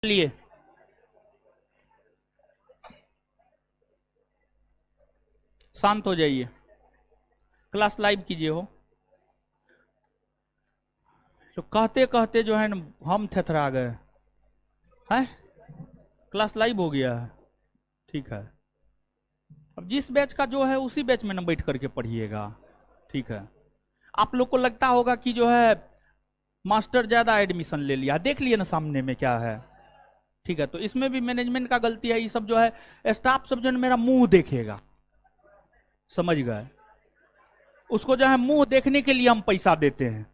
चलिए शांत हो जाइए, क्लास लाइव कीजिए हो। तो कहते कहते जो है ना हम थेथरा गए हैं। क्लास लाइव हो गया है, ठीक है। अब जिस बैच का जो है उसी बैच में ना बैठ करके पढ़िएगा, ठीक है। आप लोग को लगता होगा कि जो है मास्टर ज्यादा एडमिशन ले लिया, देख लिए ना सामने में क्या है, ठीक है। तो इसमें भी मैनेजमेंट का गलती है। ये सब जो है स्टाफ सब जो है मेरा मुंह देखेगा, समझ गए। उसको जो है मुंह देखने के लिए हम पैसा देते हैं।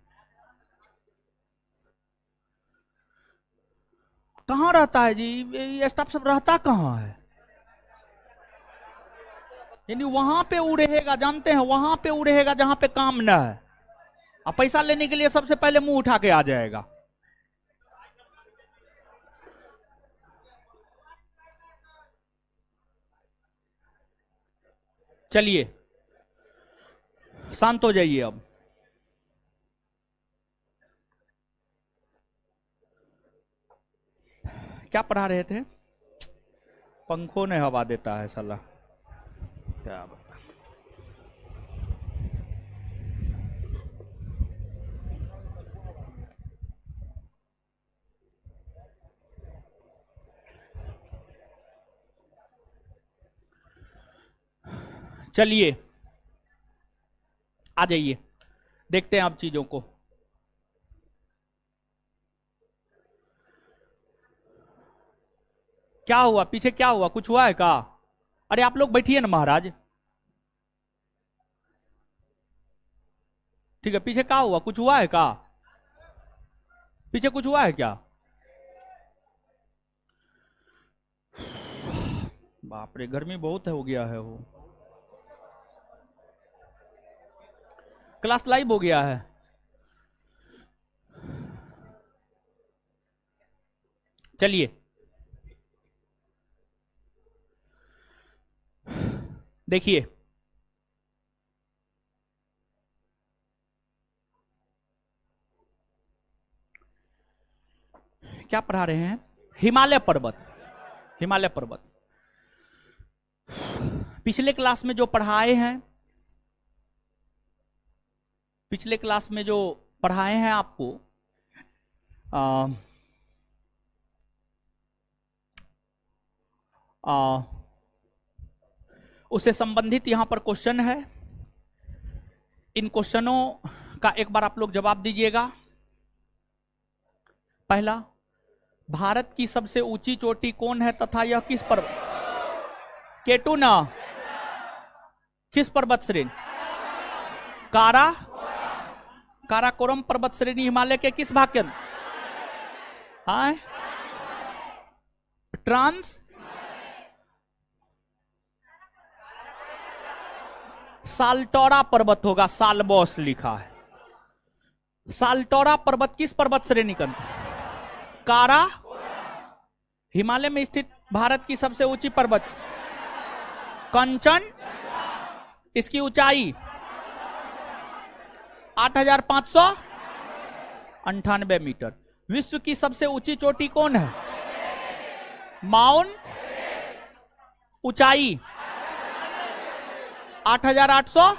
कहां रहता है जी ये स्टाफ सब, रहता कहां है? यानी वहां पे उड़ेगा, जानते हैं, वहां पे उड़ेगा जहां पे काम ना है। अब पैसा लेने के लिए सबसे पहले मुंह उठा के आ जाएगा। चलिए शांत हो जाइए। अब क्या पढ़ा रहे थे? पंखों ने हवा देता है साला, क्या बता। चलिए आ जाइए, देखते हैं अब चीजों को। क्या हुआ पीछे, क्या हुआ, कुछ हुआ है क्या? अरे आप लोग बैठिए ना महाराज, ठीक है। पीछे क्या हुआ, कुछ हुआ है क्या? पीछे कुछ हुआ है क्या? बाप रे, गर्मी बहुत है, हो गया है वो। क्लास लाइव हो गया है। चलिए देखिए, क्या पढ़ा रहे हैं? हिमालय पर्वत। हिमालय पर्वत पिछले क्लास में जो पढ़ाए हैं, पिछले क्लास में जो पढ़ाए हैं आपको, उससे संबंधित यहां पर क्वेश्चन है। इन क्वेश्चनों का एक बार आप लोग जवाब दीजिएगा। पहला, भारत की सबसे ऊंची चोटी कौन है तथा यह किस पर्वत? केटू ना, किस पर्वत श्रेणी? कारा, काराकोरम पर्वत श्रेणी हिमालय के किस भाग के अंदर? हाँ, ट्रांस साल्टोरा पर्वत होगा, सालबॉस लिखा है। साल्टोरा पर्वत किस पर्वत श्रेणी का? कारा, हिमालय में स्थित भारत की सबसे ऊंची पर्वत। कंचन, इसकी ऊंचाई 8,598 मीटर। विश्व की सबसे ऊंची चोटी कौन है? माउंट, ऊंचाई 8,800।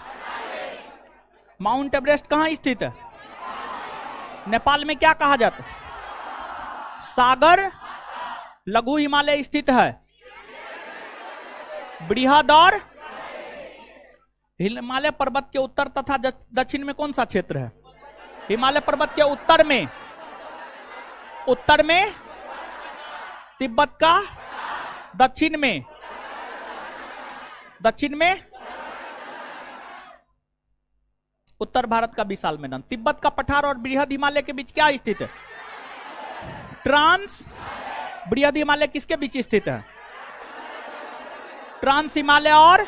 माउंट एवरेस्ट कहां स्थित है? नेपाल में क्या कहा जाता है? सागर। लघु हिमालय स्थित है बृहद और हिमालय पर्वत के उत्तर तथा दक्षिण में कौन सा क्षेत्र है? हिमालय पर्वत के उत्तर में, उत्तर में तिब्बत का, दक्षिण में, दक्षिण में उत्तर भारत का विशाल मैदान। तिब्बत का पठार और बृहद हिमालय के बीच क्या स्थित है? ट्रांस। बृहद हिमालय किसके बीच स्थित है? ट्रांस हिमालय और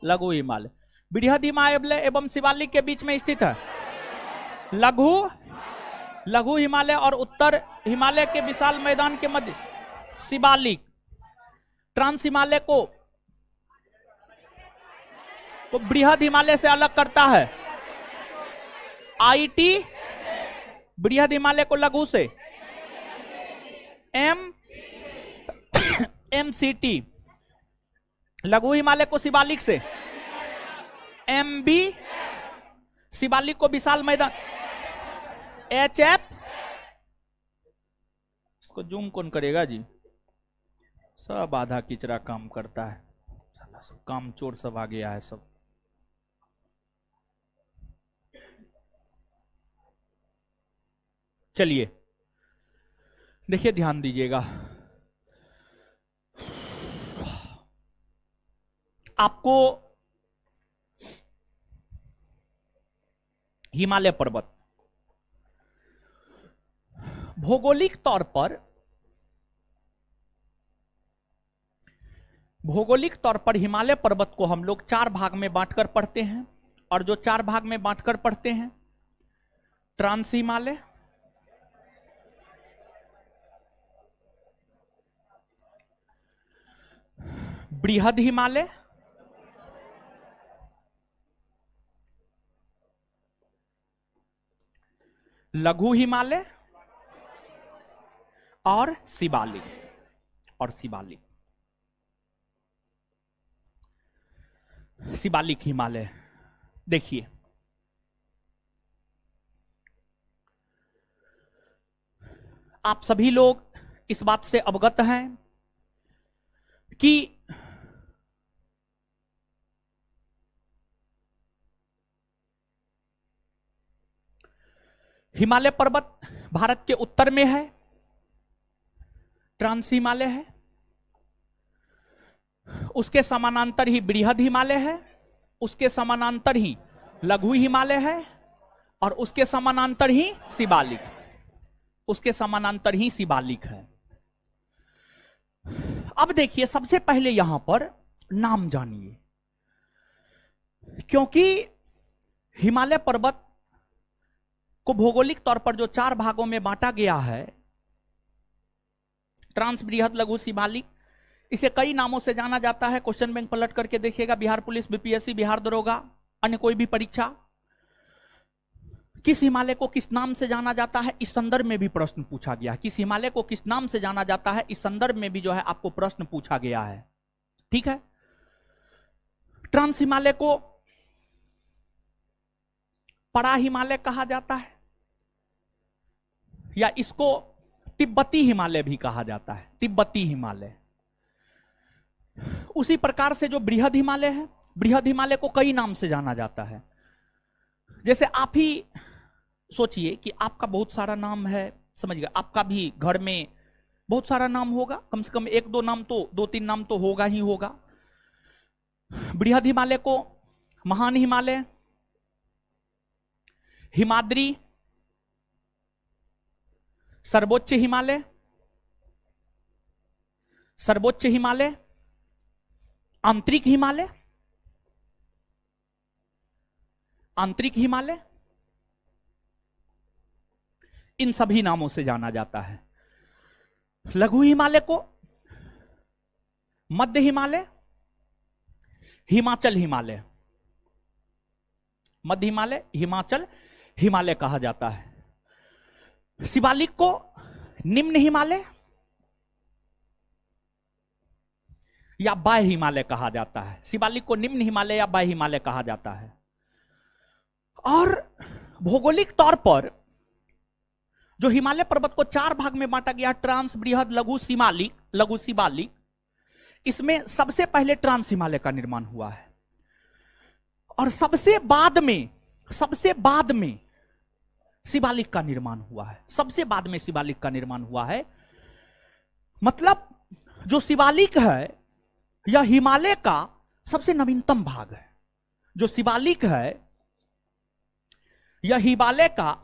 लघु हिमालय। बृहद हिमालय एवं शिवालिक के बीच में स्थित है लघु, लघु हिमालय और उत्तर हिमालय के विशाल मैदान के मध्य शिवालिक। ट्रांस हिमालय को बृहद हिमालय से अलग करता है आईटी, बृहद हिमालय को लघु से MCT, लघु हिमालय को शिवालिक से, MB, शिवालिक को विशाल मैदान, HF, इसको जूम कौन करेगा जी, सब आधा किचरा काम करता है, सब काम चोर सब आ गया है सब। चलिए देखिए, ध्यान दीजिएगा, आपको हिमालय पर्वत भौगोलिक तौर पर हिमालय पर्वत को हम लोग 4 भाग में बांटकर पढ़ते हैं, और जो 4 भाग में बांटकर पढ़ते हैं, ट्रांस हिमालय, बृहद हिमालय, लघु हिमालय और शिवालिक, शिवालिक हिमालय। देखिए, आप सभी लोग इस बात से अवगत हैं कि हिमालय पर्वत भारत के उत्तर में है, ट्रांस हिमालय है, उसके समानांतर ही बृहद हिमालय है, उसके समानांतर ही लघु हिमालय है, और उसके समानांतर ही शिवालिक है। अब देखिए, सबसे पहले यहां पर नाम जानिए, क्योंकि हिमालय पर्वत को भौगोलिक तौर पर जो 4 भागों में बांटा गया है, ट्रांस, बृहद, लघु, शिवालिक, इसे कई नामों से जाना जाता है। क्वेश्चन बैंक पलट करके देखिएगा, बिहार पुलिस, बीपीएससी, बिहार दरोगा, अन्य कोई भी परीक्षा, किस हिमालय को किस नाम से जाना जाता है, इस संदर्भ में भी प्रश्न पूछा गया है। किस हिमालय को किस नाम से जाना जाता है, इस संदर्भ में भी जो है आपको प्रश्न पूछा गया है। ठीक है, ट्रांस हिमालय को परा हिमालय कहा जाता है, या इसको तिब्बती हिमालय भी कहा जाता है, तिब्बती हिमालय। उसी प्रकार से जो बृहद हिमालय है, बृहद हिमालय को कई नाम से जाना जाता है। जैसे आप ही सोचिए कि आपका बहुत सारा नाम है, समझिएगा, आपका भी घर में बहुत सारा नाम होगा, कम से कम 1-2 नाम तो, 2-3 नाम तो होगा ही होगा। बृहद हिमालय को महान हिमालय, हिमाद्री, सर्वोच्च हिमालय, आंतरिक हिमालय, इन सभी नामों से जाना जाता है। लघु हिमालय को मध्य हिमालय, हिमाचल हिमालय, मध्य हिमालय, हिमाचल हिमालय कहा जाता है। शिवालिक को निम्न हिमालय या बाह्य हिमालय कहा जाता है। शिवालिक को निम्न हिमालय या बाह्य हिमालय कहा जाता है। और भौगोलिक तौर पर जो हिमालय पर्वत को 4 भाग में बांटा गया, ट्रांस, बृहद, लघु, शिवालिक, इसमें सबसे पहले ट्रांस हिमालय का निर्माण हुआ है, और सबसे बाद में शिवालिक का निर्माण हुआ है। सबसे बाद में शिवालिक का निर्माण हुआ है, मतलब जो शिवालिक है यह हिमालय का सबसे नवीनतम भाग है। जो शिवालिक है यह हिमालय का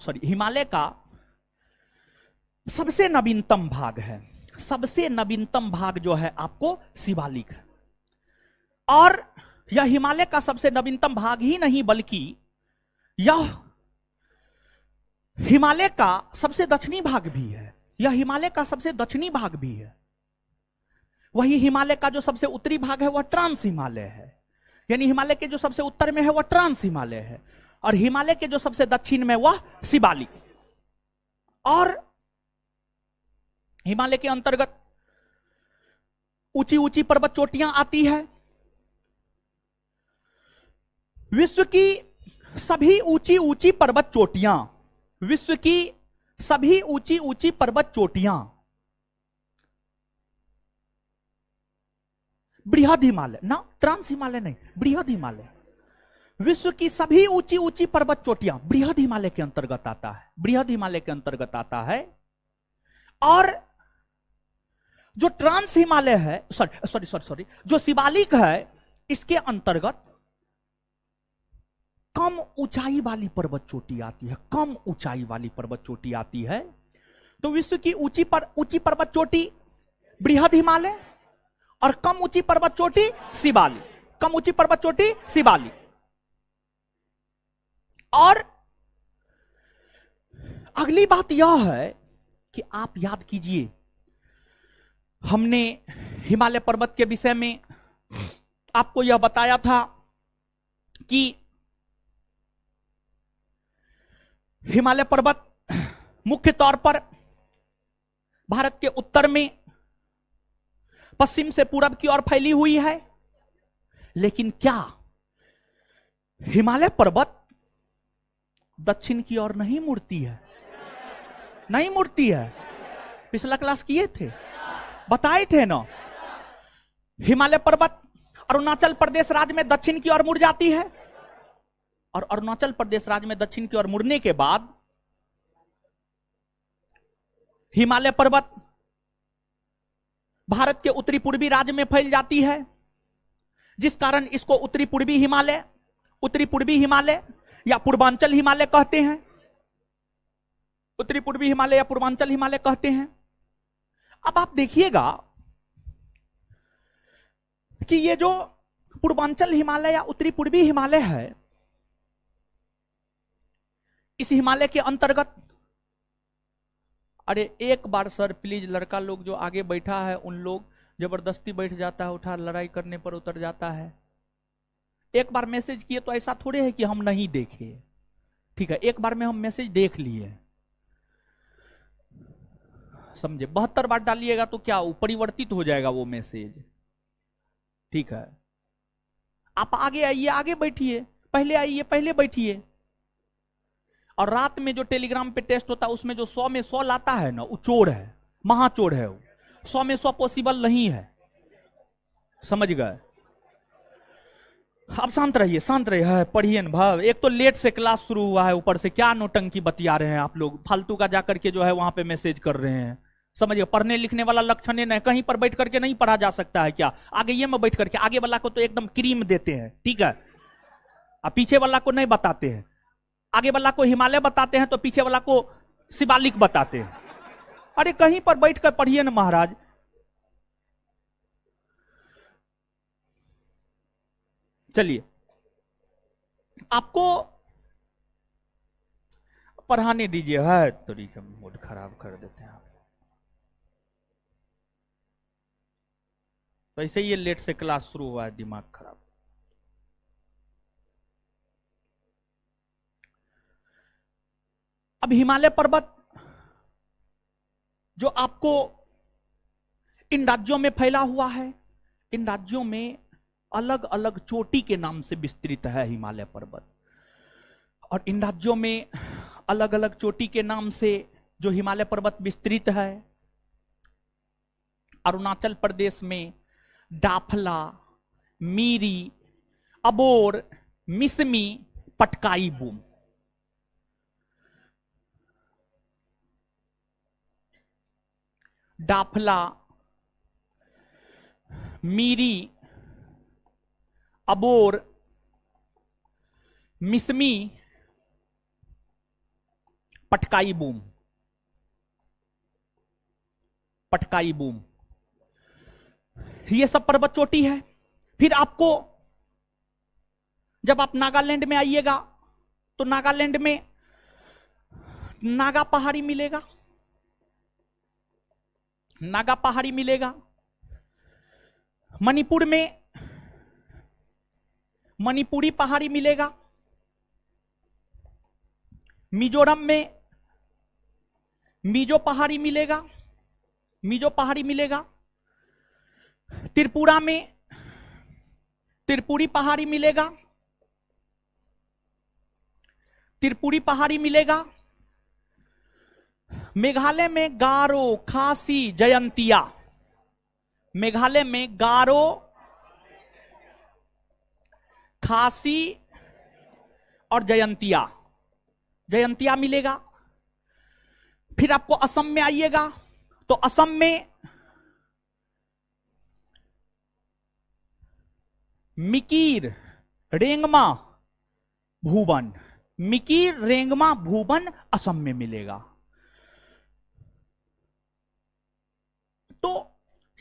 सबसे नवीनतम भाग है। सबसे नवीनतम भाग जो है आपको शिवालिक है, और यह हिमालय का सबसे नवीनतम भाग ही नहीं, बल्कि यह हिमालय का सबसे दक्षिणी भाग भी है। यह हिमालय का सबसे दक्षिणी भाग भी है। वही हिमालय का जो सबसे उत्तरी भाग है वह ट्रांस हिमालय है, यानी हिमालय के जो सबसे उत्तर में है वह ट्रांस हिमालय है, और हिमालय के जो सबसे दक्षिण में वह शिवालिक। और हिमालय के अंतर्गत ऊंची ऊंची पर्वत चोटियां आती है। विश्व की सभी ऊंची ऊंची पर्वत चोटियां, विश्व की सभी ऊंची ऊंची पर्वत चोटियां बृहद हिमालय ना, ट्रांस हिमालय नहीं, बृहद हिमालय, विश्व की सभी ऊंची ऊंची पर्वत चोटियां बृहद हिमालय के अंतर्गत आता है, बृहद हिमालय के अंतर्गत आता है। और जो ट्रांस हिमालय है, सॉरी, जो शिवालिक है, इसके अंतर्गत कम ऊंचाई वाली पर्वत चोटी आती है, कम ऊंचाई वाली पर्वत चोटी आती है। तो विश्व की ऊंची पर्वत चोटी बृहद हिमालय और कम ऊंची पर्वत चोटी शिवालिक, कम ऊंची पर्वत चोटी शिवालिक। और अगली बात यह है कि आप याद कीजिए, हमने हिमालय पर्वत के विषय में आपको यह बताया था कि हिमालय पर्वत मुख्य तौर पर भारत के उत्तर में पश्चिम से पूरब की ओर फैली हुई है। लेकिन क्या हिमालय पर्वत दक्षिण की ओर नहीं मुड़ती है? नहीं मुड़ती है। पिछला क्लास किए थे, बताए थे ना। हिमालय पर्वत अरुणाचल प्रदेश राज्य में दक्षिण की ओर मुड़ जाती है, और अरुणाचल प्रदेश राज्य में दक्षिण की ओर मुड़ने के बाद हिमालय पर्वत भारत के उत्तरी पूर्वी राज्य में फैल जाती है, जिस कारण इसको उत्तरी पूर्वी हिमालय या पूर्वांचल हिमालय कहते हैं। उत्तरी पूर्वी हिमालय या पूर्वांचल हिमालय कहते हैं। अब आप देखिएगा कि ये जो पूर्वांचल हिमालय या उत्तरी पूर्वी हिमालय है, इस हिमालय के अंतर्गत, अरे एक बार सर प्लीज, लड़का लोग जो आगे बैठा है उन लोग जबरदस्ती बैठ जाता है, उठा लड़ाई करने पर उतर जाता है। एक बार मैसेज किए तो ऐसा थोड़े है कि हम नहीं देखे, ठीक है, एक बार में हम मैसेज देख लिए, समझे। 72 बार डालिएगा तो क्या परिवर्तित हो जाएगा वो मैसेज, ठीक है। आप आगे आइए, आगे बैठिए, पहले आइए, पहले बैठिए। और रात में जो टेलीग्राम पे टेस्ट होता है उसमें जो 100 में 100 लाता है ना, वो चोर है, महाचोर है वो। 100 में 100 पॉसिबल नहीं है, समझ गए। आप शांत रहिए, शांत रहिए, पढ़िए भाव। एक तो लेट से क्लास शुरू हुआ है, ऊपर से क्या नौटंकी बतिया रहे हैं आप लोग, फालतू का जाकर के जो है वहां पे मैसेज कर रहे हैं, समझिए। पढ़ने लिखने वाला लक्षण नहीं, कहीं पर बैठ करके नहीं पढ़ा जा सकता है क्या? आगे ये में बैठ करके आगे वाला को तो एकदम क्रीम देते हैं, ठीक है, अब पीछे वाला को नहीं बताते हैं। आगे वाला को हिमालय बताते हैं तो पीछे वाला को शिवालिक बताते हैं। अरे कहीं पर बैठ कर पढ़िए ना महाराज। चलिए, आपको पढ़ाने दीजिए, है तरीका मूड खराब कर देते हैं आप। तो ऐसे ये लेट से क्लास शुरू हुआ है, दिमाग खराब। अब हिमालय पर्वत जो आपको इन राज्यों में फैला हुआ है, इन राज्यों में अलग अलग चोटी के नाम से विस्तृत है हिमालय पर्वत। और इन राज्यों में अलग अलग चोटी के नाम से जो हिमालय पर्वत विस्तृत है, अरुणाचल प्रदेश में डाफला, मीरी, अबोर, मिसमी, पटकाई बूम। डाफला, मीरी, अबोर, मिसमी, पटकाई बूम, पटकाई बूम, ये सब पर्वत चोटी है। फिर आपको जब आप नागालैंड में आइएगा तो नागालैंड में नागा पहाड़ी मिलेगा, नागा पहाड़ी मिलेगा। मणिपुर में मणिपुरी पहाड़ी मिलेगा। मिजोरम में मिजो पहाड़ी मिलेगा। मिजो पहाड़ी मिलेगा, त्रिपुरा में त्रिपुरी पहाड़ी मिलेगा, त्रिपुरी पहाड़ी मिलेगा, मेघालय में गारो, खासी, जयंतिया, मेघालय में गारो, खासी और जयंतिया, जयंतिया मिलेगा। फिर आपको असम में आइएगा तो असम में मिकिर, रेंगमा, भूबन, मिकिर, रेंगमा, भूबन असम में मिलेगा। तो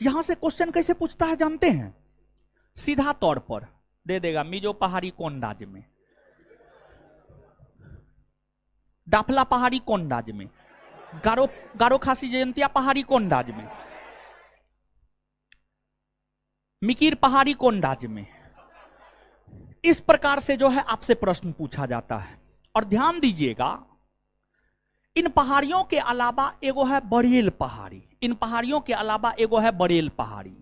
यहां से क्वेश्चन कैसे पूछता है जानते हैं? सीधा तौर पर दे देगा मिजो पहाड़ी कौन राज्य में, डाफला पहाड़ी कौन राज्य में, गारो खासी जयंतिया पहाड़ी कौन राज्य में, मिकिर पहाड़ी कौन राज्य में। इस प्रकार से जो है आपसे प्रश्न पूछा जाता है। और ध्यान दीजिएगा, इन पहाड़ियों के अलावा एगो है बरेल पहाड़ी, इन पहाड़ियों के अलावा एगो है बरेल पहाड़ी।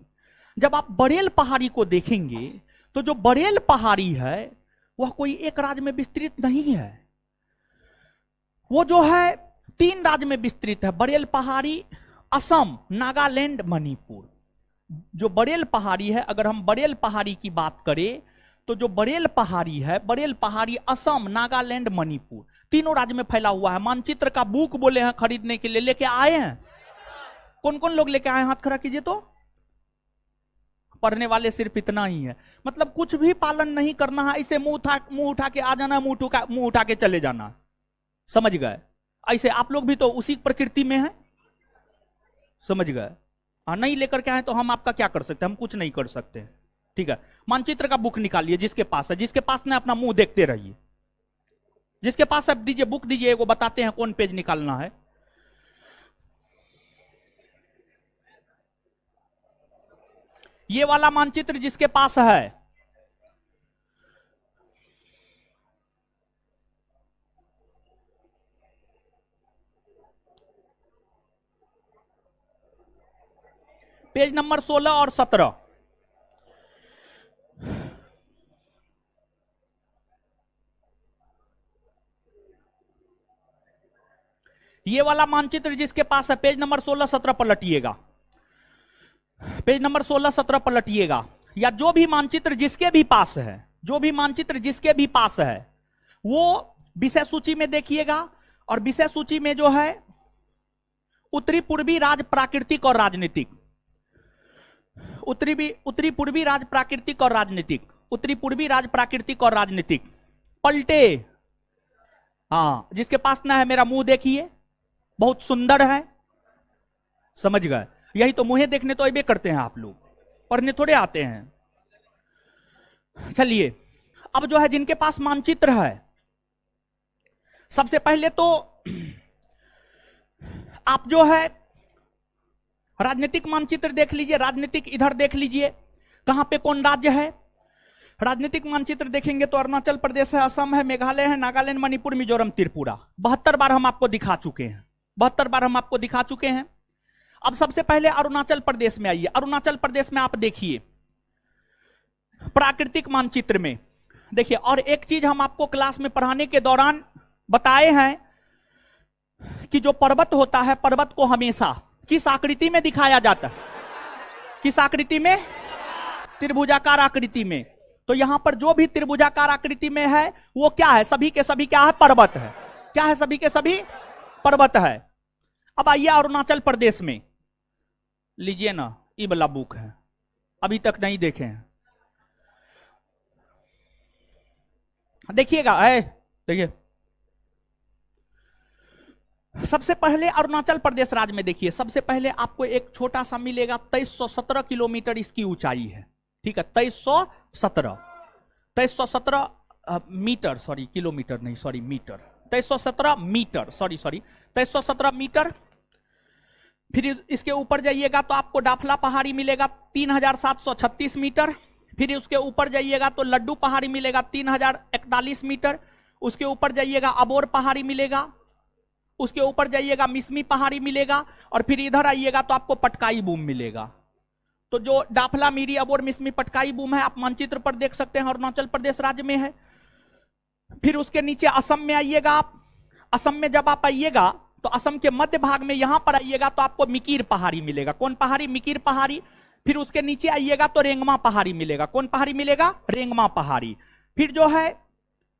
जब आप बरेल पहाड़ी को देखेंगे तो जो बरेल पहाड़ी है वह कोई एक राज्य में विस्तृत नहीं है, वो जो है 3 राज्य में विस्तृत है। बरेल पहाड़ी असम, नागालैंड, मणिपुर। जो बरेल पहाड़ी है, अगर हम बरेल पहाड़ी की बात करें तो जो बरेल पहाड़ी है, बरेल पहाड़ी असम, नागालैंड, मणिपुर तीनों राज्य में फैला हुआ है। मानचित्र का बुक बोले हैं खरीदने के लिए, लेके आए हैं? कौन कौन लोग लेके आए? हाथ खड़ा कीजिए। तो पढ़ने वाले सिर्फ इतना ही है, मतलब कुछ भी पालन नहीं करना है, ऐसे मुंह उठा के आ जाना, मुंह उठा के चले जाना, समझ गए? ऐसे आप लोग भी तो उसी प्रकृति में हैं, समझ गए? नहीं लेकर के आए तो हम आपका क्या कर सकते हैं? हम कुछ नहीं कर सकते, ठीक है। मानचित्र का बुक निकालिए जिसके पास है, जिसके पास ना अपना मुंह देखते रहिए, जिसके पास अब दीजिए, बुक दीजिए, वो बताते हैं कौन पेज निकालना है। ये वाला मानचित्र जिसके पास है, पेज नंबर 16 और 17, ये वाला मानचित्र जिसके पास है, पेज नंबर 16 17 पलटिएगा, पेज नंबर 16 17 पलटिएगा। या जो भी मानचित्र जिसके भी पास है, जो भी मानचित्र जिसके भी पास है, वो विषय सूची में देखिएगा। और विषय सूची में जो है उत्तरी पूर्वी राज्य प्राकृतिक और राजनीतिक, उत्तरी पूर्वी राज्य प्राकृतिक और राजनीतिक, उत्तरी पूर्वी राज्य प्राकृतिक और राजनीतिक पलटे। हाँ, जिसके पास ना है मेरा मुंह देखिए, बहुत सुंदर है, समझ गए? यही तो मुंह देखने तो अबे करते हैं आप लोग, पढ़ने थोड़े आते हैं। चलिए, अब जो है जिनके पास मानचित्र है, सबसे पहले तो आप जो है राजनीतिक मानचित्र देख लीजिए, राजनीतिक इधर देख लीजिए कहां पे कौन राज्य है। राजनीतिक मानचित्र देखेंगे तो अरुणाचल प्रदेश है, असम है, मेघालय है, नागालैंड, मणिपुर, मिजोरम, त्रिपुरा। 72 बार हम आपको दिखा चुके हैं, 72 बार हम आपको दिखा चुके हैं। अब सबसे पहले अरुणाचल प्रदेश में आइए। अरुणाचल प्रदेश में आप देखिए प्राकृतिक मानचित्र में देखिए। और एक चीज हम आपको क्लास में पढ़ाने के दौरान बताए हैं कि जो पर्वत होता है, पर्वत को हमेशा किस आकृति में दिखाया जाता है? किस आकृति में? त्रिभुजाकार आकृति में। तो यहां पर जो भी त्रिभुजाकार आकृति में है वो क्या है? सभी के सभी क्या है? पर्वत है। क्या है? सभी के सभी पर्वत है। अब आइए अरुणाचल प्रदेश में, लीजिए ना, ये वाला बुक है, अभी तक नहीं देखे हैं, देखिएगा। देखिए, सबसे पहले अरुणाचल प्रदेश राज्य में देखिए, सबसे पहले आपको एक छोटा सा मिलेगा, 2317 किलोमीटर इसकी ऊंचाई है, ठीक है। 2317 मीटर, सॉरी किलोमीटर नहीं, sorry metre, 2317 metre, sorry 2317 metre. फिर इसके ऊपर जाइएगा तो आपको डाफला पहाड़ी मिलेगा 3736 मीटर। फिर उसके ऊपर जाइएगा तो लड्डू पहाड़ी मिलेगा 3041 मीटर। उसके ऊपर जाइएगा अबोर पहाड़ी मिलेगा, उसके ऊपर जाइएगा मिसमी पहाड़ी मिलेगा, और फिर इधर आइएगा तो आपको पटकाई बूम मिलेगा। तो जो डाफला मीरी अबोर मिसमी पटकाई बूम है, आप मानचित्र पर देख सकते हैं, अरुणाचल प्रदेश राज्य में है। फिर उसके नीचे असम में आइएगा आप। असम में जब आप आइएगा तो असम के मध्य भाग में यहां पर आइएगा तो आपको मिकिर पहाड़ी मिलेगा। कौन पहाड़ी? मिकिर पहाड़ी। फिर उसके नीचे आइएगा तो रेंगमा पहाड़ी मिलेगा। कौन पहाड़ी मिलेगा? रेंगमा पहाड़ी। फिर जो है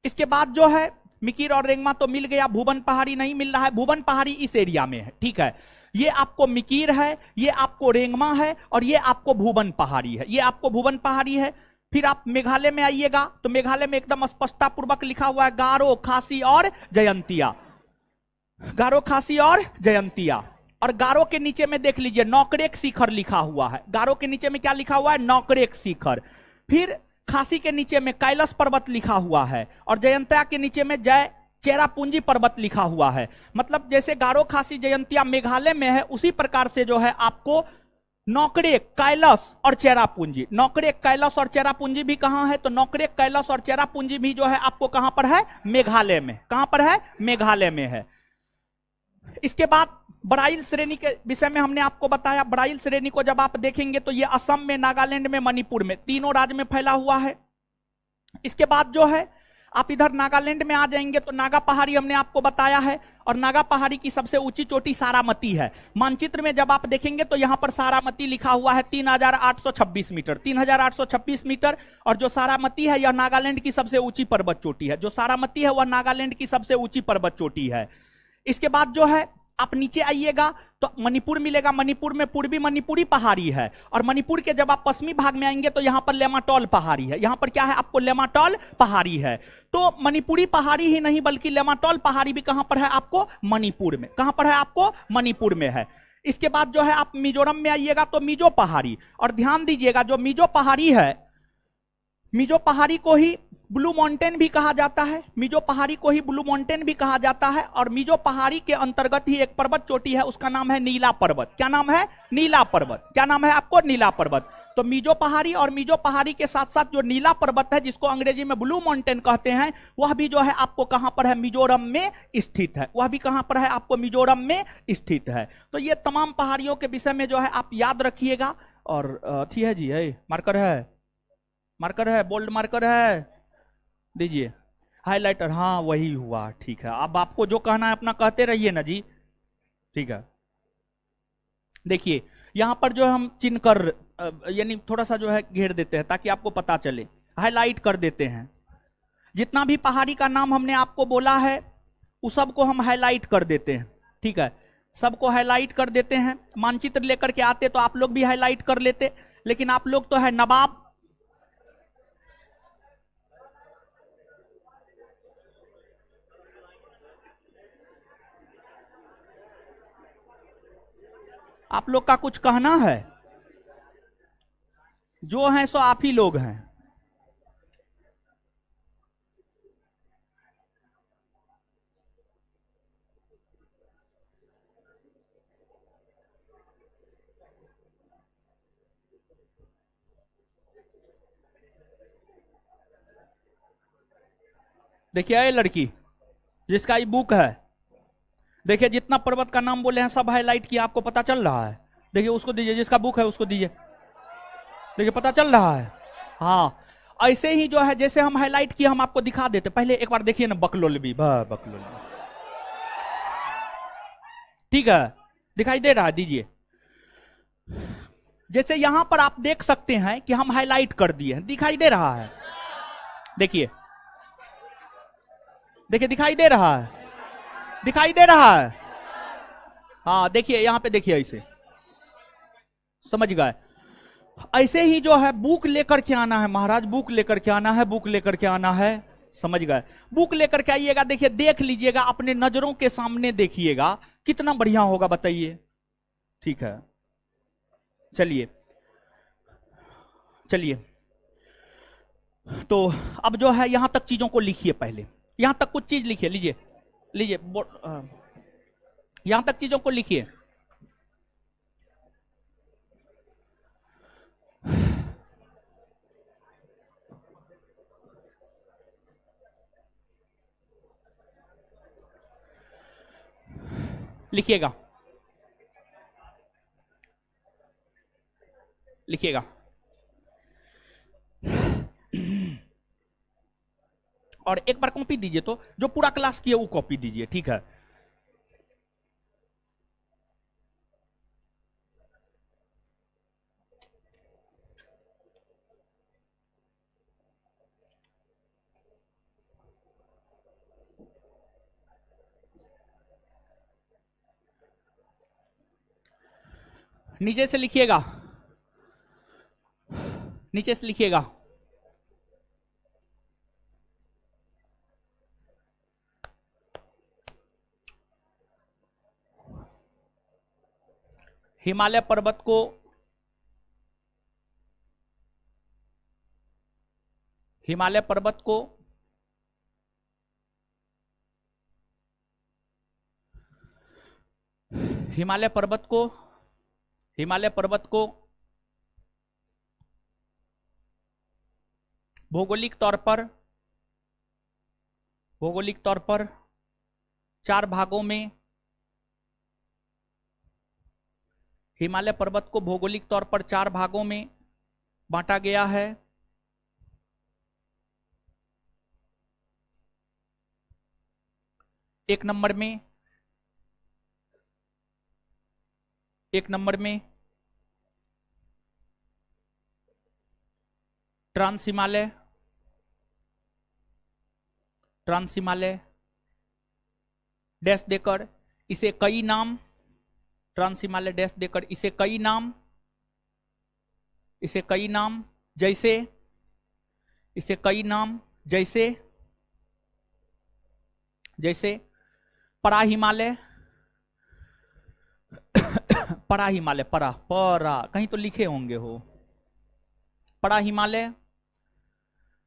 इसके बाद जो है मिकिर और रेंगमा तो मिल गया, भुवन पहाड़ी नहीं मिल रहा है। भुवन पहाड़ी इस एरिया में है, ठीक है। ये आपको मिकिर है, ये आपको रेंगमा है, और ये आपको भुवन पहाड़ी है। ये आपको भुवन पहाड़ी है। फिर आप मेघालय में आइएगा तो मेघालय में एकदम स्पष्टता पूर्वक लिखा हुआ है गारो, खासी और जयंतिया। गारो, खासी और जयंतिया। और गारो के नीचे में देख लीजिए नौकरेक शिखर लिखा हुआ है। गारो के नीचे में क्या लिखा हुआ है? नौकरेक शिखर। फिर खासी के नीचे में कैलाश पर्वत लिखा हुआ है, और जयंतिया के नीचे में जय चेरापूंजी पर्वत लिखा हुआ है। मतलब जैसे गारो, खासी, जयंतिया मेघालय में है, उसी प्रकार से जो है आपको नौकरेक, कैलाश और चेरापूंजी। नौकरेक, कैलाश और चेरापूंजी भी कहां है? तो नौकरेक, कैलाश और चेरापूंजी भी जो है आपको कहां पर है? मेघालय में। कहां पर है? मेघालय में है। इसके बाद बराइल श्रेणी के विषय में हमने आपको बताया। बराइल श्रेणी को जब आप देखेंगे तो ये असम में, नागालैंड में, मणिपुर में, तीनों राज्य में फैला हुआ है। इसके बाद जो है आप इधर नागालैंड में आ जाएंगे तो नागा पहाड़ी हमने आपको बताया है, और नागा पहाड़ी की सबसे ऊंची चोटी सारामती है। मानचित्र में जब आप देखेंगे तो यहां पर सारामती लिखा हुआ है 3826 मीटर, 3826 मीटर। और जो सारामती है यह नागालैंड की सबसे ऊंची पर्वत चोटी है। जो सारामती है वह नागालैंड की सबसे ऊंची पर्वत चोटी है। इसके बाद जो है आप नीचे आइएगा तो मणिपुर मिलेगा। मणिपुर में पूर्वी मणिपुरी पहाड़ी है, और मणिपुर के जब आप पश्चिमी भाग में आएंगे तो यहां पर लेमाटोल पहाड़ी है। यहां पर क्या है? आपको लेमाटोल पहाड़ी है। तो मणिपुरी पहाड़ी ही नहीं बल्कि लेमाटोल पहाड़ी भी कहां पर है? आपको मणिपुर में। कहां पर है? आपको मणिपुर में है। इसके बाद जो है आप मिजोरम में आइएगा तो मिजो पहाड़ी। और ध्यान दीजिएगा जो मिजो पहाड़ी है, मिजो पहाड़ी को ही ब्लू माउंटेन भी कहा जाता है। मिजो पहाड़ी को ही ब्लू माउंटेन भी कहा जाता है। और मिजो पहाड़ी के अंतर्गत ही एक पर्वत चोटी है, उसका नाम है नीला पर्वत। क्या नाम है? नीला पर्वत। क्या नाम है आपको? नीला पर्वत। तो मिजो पहाड़ी और मिजो पहाड़ी के साथ साथ जो नीला पर्वत है, जिसको अंग्रेजी में ब्लू माउंटेन कहते हैं, वह भी जो है आपको कहां पर है? मिजोरम में स्थित है। वह भी कहां पर है? आपको मिजोरम में स्थित है। तो ये तमाम पहाड़ियों के विषय में जो है आप याद रखिएगा। और थी है जी, है मार्कर है, मार्कर है, बोल्ड मार्कर है, दीजिए हाइलाइटर। हाँ वही हुआ, ठीक है। अब आपको जो कहना है अपना कहते रहिए ना जी, ठीक है। देखिए यहां पर जो हम चिन्ह कर यानी थोड़ा सा जो है घेर देते हैं ताकि आपको पता चले, हाईलाइट कर देते हैं। जितना भी पहाड़ी का नाम हमने आपको बोला है उस सबको हम हाईलाइट कर देते हैं, ठीक है। सबको हाईलाइट कर देते हैं। मानचित्र लेकर के आते तो आप लोग भी हाईलाइट कर लेते, लेकिन आप लोग तो है नवाब। आप लोग का कुछ कहना है? जो हैं सो आप ही लोग हैं। देखिए ये लड़की जिसका ये बुक है, देखिए जितना पर्वत का नाम बोले हैं सब हाईलाइट किया, आपको पता चल रहा है? देखिए उसको दीजिए, जिसका बुक है उसको दीजिए। देखिए पता चल रहा है? हाँ ऐसे ही जो है जैसे हम हाईलाइट किए हम आपको दिखा देते। पहले एक बार देखिए ना बकलोल भी, बकलोल भी, ठीक है, दिखाई दे रहा है? दीजिए। जैसे यहां पर आप देख सकते हैं कि हम हाईलाइट कर दिए हैं, दिखाई दे रहा है? देखिए देखिए दिखाई दे रहा है, दिखाई दे रहा है। हाँ देखिए यहां पे देखिए, ऐसे समझ गए? ऐसे ही जो है बुक लेकर के आना है महाराज, बुक लेकर के आना है, बुक लेकर के आना है, समझ गए? बुक लेकर के आइएगा, देखिए देख लीजिएगा, अपने नजरों के सामने देखिएगा, कितना बढ़िया होगा बताइए, ठीक है। चलिए चलिए, तो अब जो है यहां तक चीजों को लिखिए, पहले यहां तक कुछ चीज लिखिए, लीजिए लीजिए, यहां तक चीजों को लिखिए। लिखिएगा, लिखिएगा। और एक बार कॉपी दीजिए, तो जो पूरा क्लास किया वो कॉपी दीजिए, ठीक है। नीचे से लिखिएगा, नीचे से लिखिएगा। हिमालय पर्वत को हिमालय पर्वत को हिमालय पर्वत को हिमालय पर्वत को भौगोलिक तौर पर 4 भागों में, हिमालय पर्वत को भौगोलिक तौर पर 4 भागों में बांटा गया है। एक नंबर में ट्रांस हिमालय डैश देकर इसे कई नाम, ट्रांस हिमालय डैश देकर इसे कई नाम जैसे, इसे कई नाम जैसे परा हिमालय परा कहीं तो लिखे होंगे हो, परा हिमालय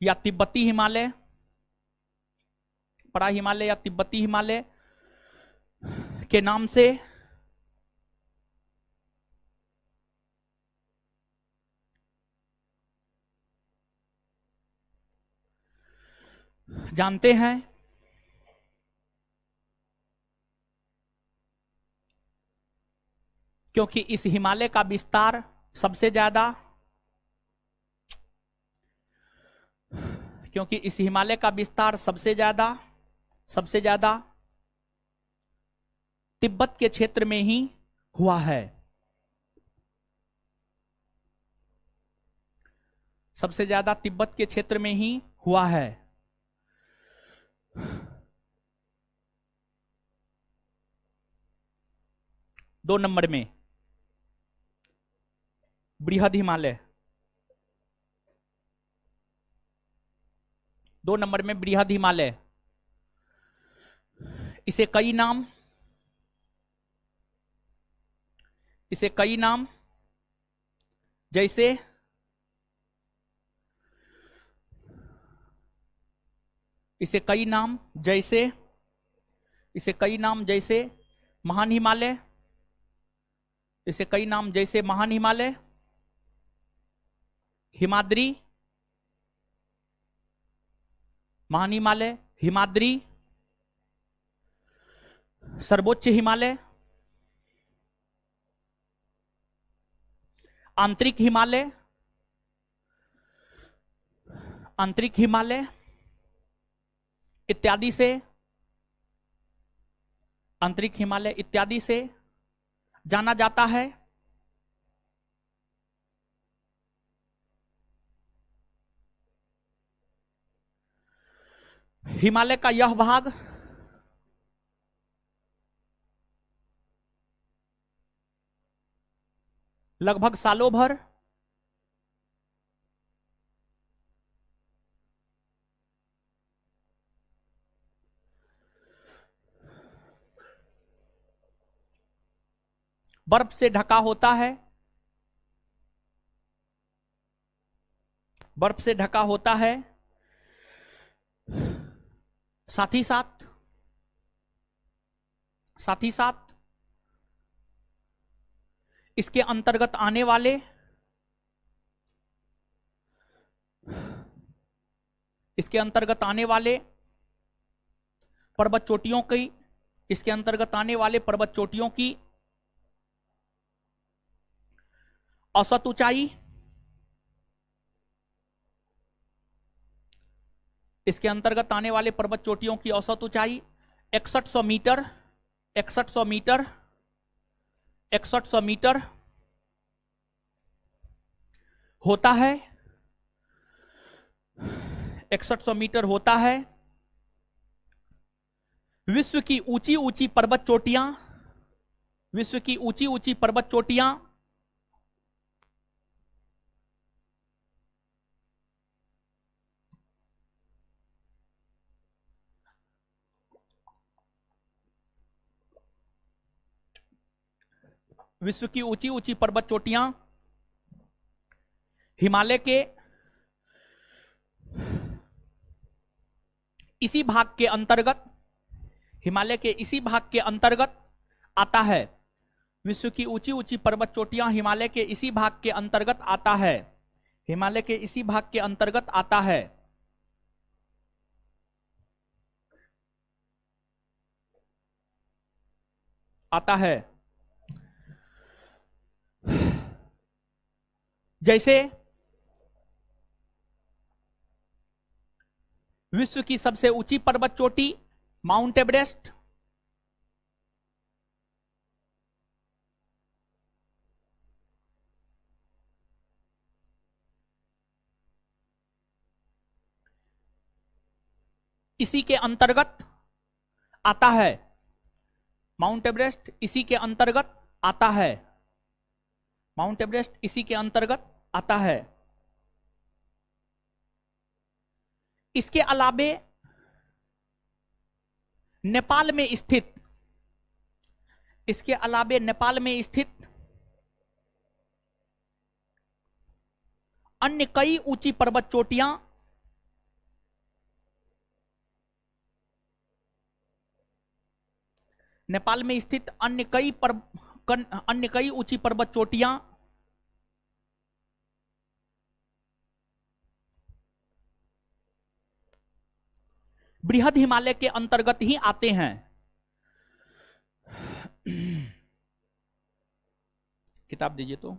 या तिब्बती हिमालय, परा हिमालय या तिब्बती हिमालय के नाम से जानते हैं। क्योंकि इस हिमालय का विस्तार सबसे ज्यादा तिब्बत के क्षेत्र में ही हुआ है। सबसे ज्यादा तिब्बत के क्षेत्र में ही हुआ है। दो नंबर में बृहद हिमालय, 2 नंबर में बृहद हिमालय, इसे कई नाम जैसे महान हिमालय, हिमाद्री, महान हिमालय, हिमाद्री, सर्वोच्च हिमालय, आंतरिक हिमालय, इत्यादि से जाना जाता है। हिमालय का यह भाग लगभग सालों भर बर्फ से ढका होता है, साथ ही साथ इसके अंतर्गत आने वाले पर्वत चोटियों की इसके अंतर्गत आने वाले पर्वत चोटियों की औसत ऊंचाई, इसके अंतर्गत आने वाले पर्वत चोटियों की औसत ऊंचाई 6100 मीटर, 6100 मीटर, 6100 मीटर होता है, 6100 मीटर होता है। विश्व की ऊंची ऊंची पर्वत चोटियां, विश्व की ऊंची ऊंची पर्वत चोटियां विश्व की ऊंची ऊंची पर्वत चोटियां हिमालय के इसी भाग के अंतर्गत, हिमालय के इसी भाग के अंतर्गत आता है। विश्व की ऊंची ऊंची पर्वत चोटियां हिमालय के इसी भाग के अंतर्गत आता है, हिमालय के इसी भाग के अंतर्गत आता है। आता है जैसे विश्व की सबसे ऊंची पर्वत चोटी माउंट एवरेस्ट, इसी के अंतर्गत आता है। माउंट एवरेस्ट इसी के अंतर्गत आता है, माउंट एवरेस्ट इसी के अंतर्गत आता है। इसके अलावे नेपाल में स्थित, इसके अलावे नेपाल में स्थित अन्य कई ऊंची पर्वत चोटियां नेपाल में स्थित अन्य कई ऊंची पर्वत चोटियां बृहद हिमालय के अंतर्गत ही आते हैं। किताब दीजिए तो,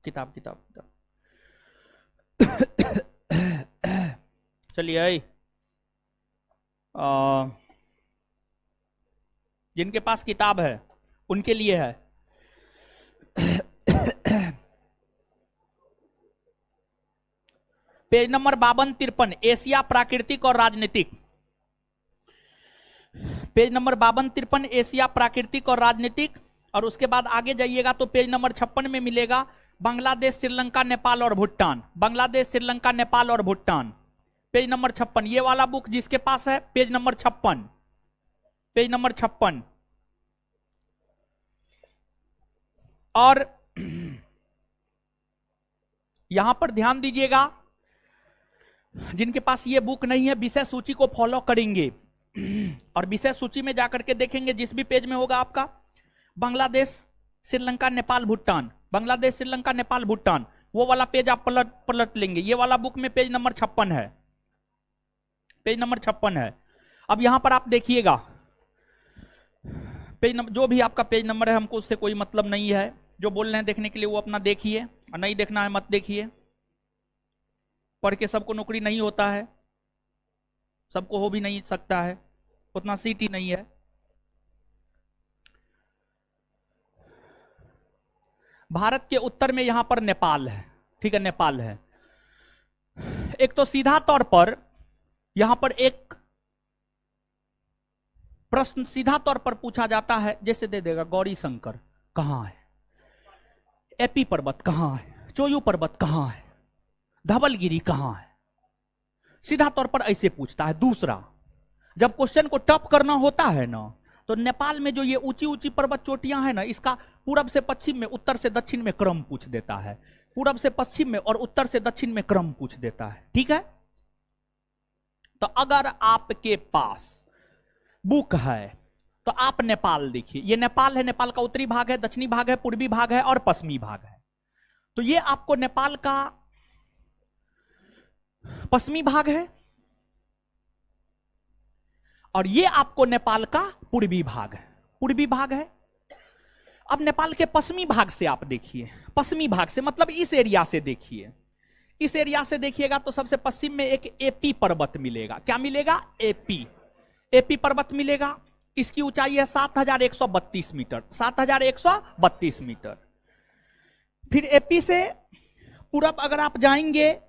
किताब किताब किताब चलिए। जिनके पास किताब है उनके लिए है। पेज नंबर 52-53, एशिया प्राकृतिक और राजनीतिक। पेज नंबर 52-53, एशिया प्राकृतिक और राजनीतिक। और उसके बाद आगे जाइएगा तो पेज नंबर 56 में मिलेगा बांग्लादेश, श्रीलंका, नेपाल और भूटान। बांग्लादेश, श्रीलंका, नेपाल और भूटान, पेज नंबर 56। ये वाला बुक जिसके पास है पेज नंबर 56, पेज नंबर 56। और यहां पर ध्यान दीजिएगा, जिनके पास ये बुक नहीं है विषय सूची को फॉलो करेंगे और विषय सूची में जाकर के देखेंगे जिस भी पेज में होगा आपका बांग्लादेश, श्रीलंका, नेपाल, भूटान, बांग्लादेश, श्रीलंका, नेपाल, भूटान, वो वाला पेज आप पलट लेंगे। ये वाला बुक में पेज नंबर 56 है, पेज नंबर 56 है। अब यहां पर आप देखिएगा पेज नंबर, जो भी आपका पेज नंबर है हमको उससे कोई मतलब नहीं है। जो बोल रहे हैं देखने के लिए वो अपना देखिए, और नहीं देखना है मत देखिए। पढ़ के सबको नौकरी नहीं होता है, सबको हो भी नहीं सकता है, उतना सीट ही नहीं है। भारत के उत्तर में यहां पर नेपाल है, ठीक है, नेपाल है। एक तो सीधा तौर पर यहां पर एक प्रश्न सीधा तौर पर पूछा जाता है, जैसे दे देगा गौरी शंकर कहां है, एपी पर्वत कहां है, चोयू पर्वत कहां है, धवलगिरी कहां है, सीधा तौर पर ऐसे पूछता है। दूसरा, जब क्वेश्चन को टफ करना होता है ना, तो नेपाल में जो ये ऊंची ऊंची पर्वत चोटियां हैं ना, इसका पूरब से पश्चिम में, उत्तर से दक्षिण में क्रम पूछ देता है, पूरब से पश्चिम में और उत्तर से दक्षिण में क्रम पूछ देता है, ठीक है। तो अगर आपके पास बुक है तो आप नेपाल देखिए, ये नेपाल है, नेपाल का उत्तरी भाग है, दक्षिणी भाग है, पूर्वी भाग है और पश्चिमी भाग है। तो ये आपको नेपाल का पश्चिमी भाग है और ये आपको नेपाल का पूर्वी भाग है, पूर्वी भाग है। अब नेपाल के पश्चिमी भाग से आप देखिए, पश्चिमी भाग से मतलब इस एरिया से देखिए, इस एरिया से देखिएगा तो सबसे पश्चिम में एक एपी पर्वत मिलेगा। क्या मिलेगा? एपी, एपी पर्वत मिलेगा। इसकी ऊंचाई है 7132 मीटर, 7132 मीटर। फिर एपी से पूरब अगर आप जाएंगे,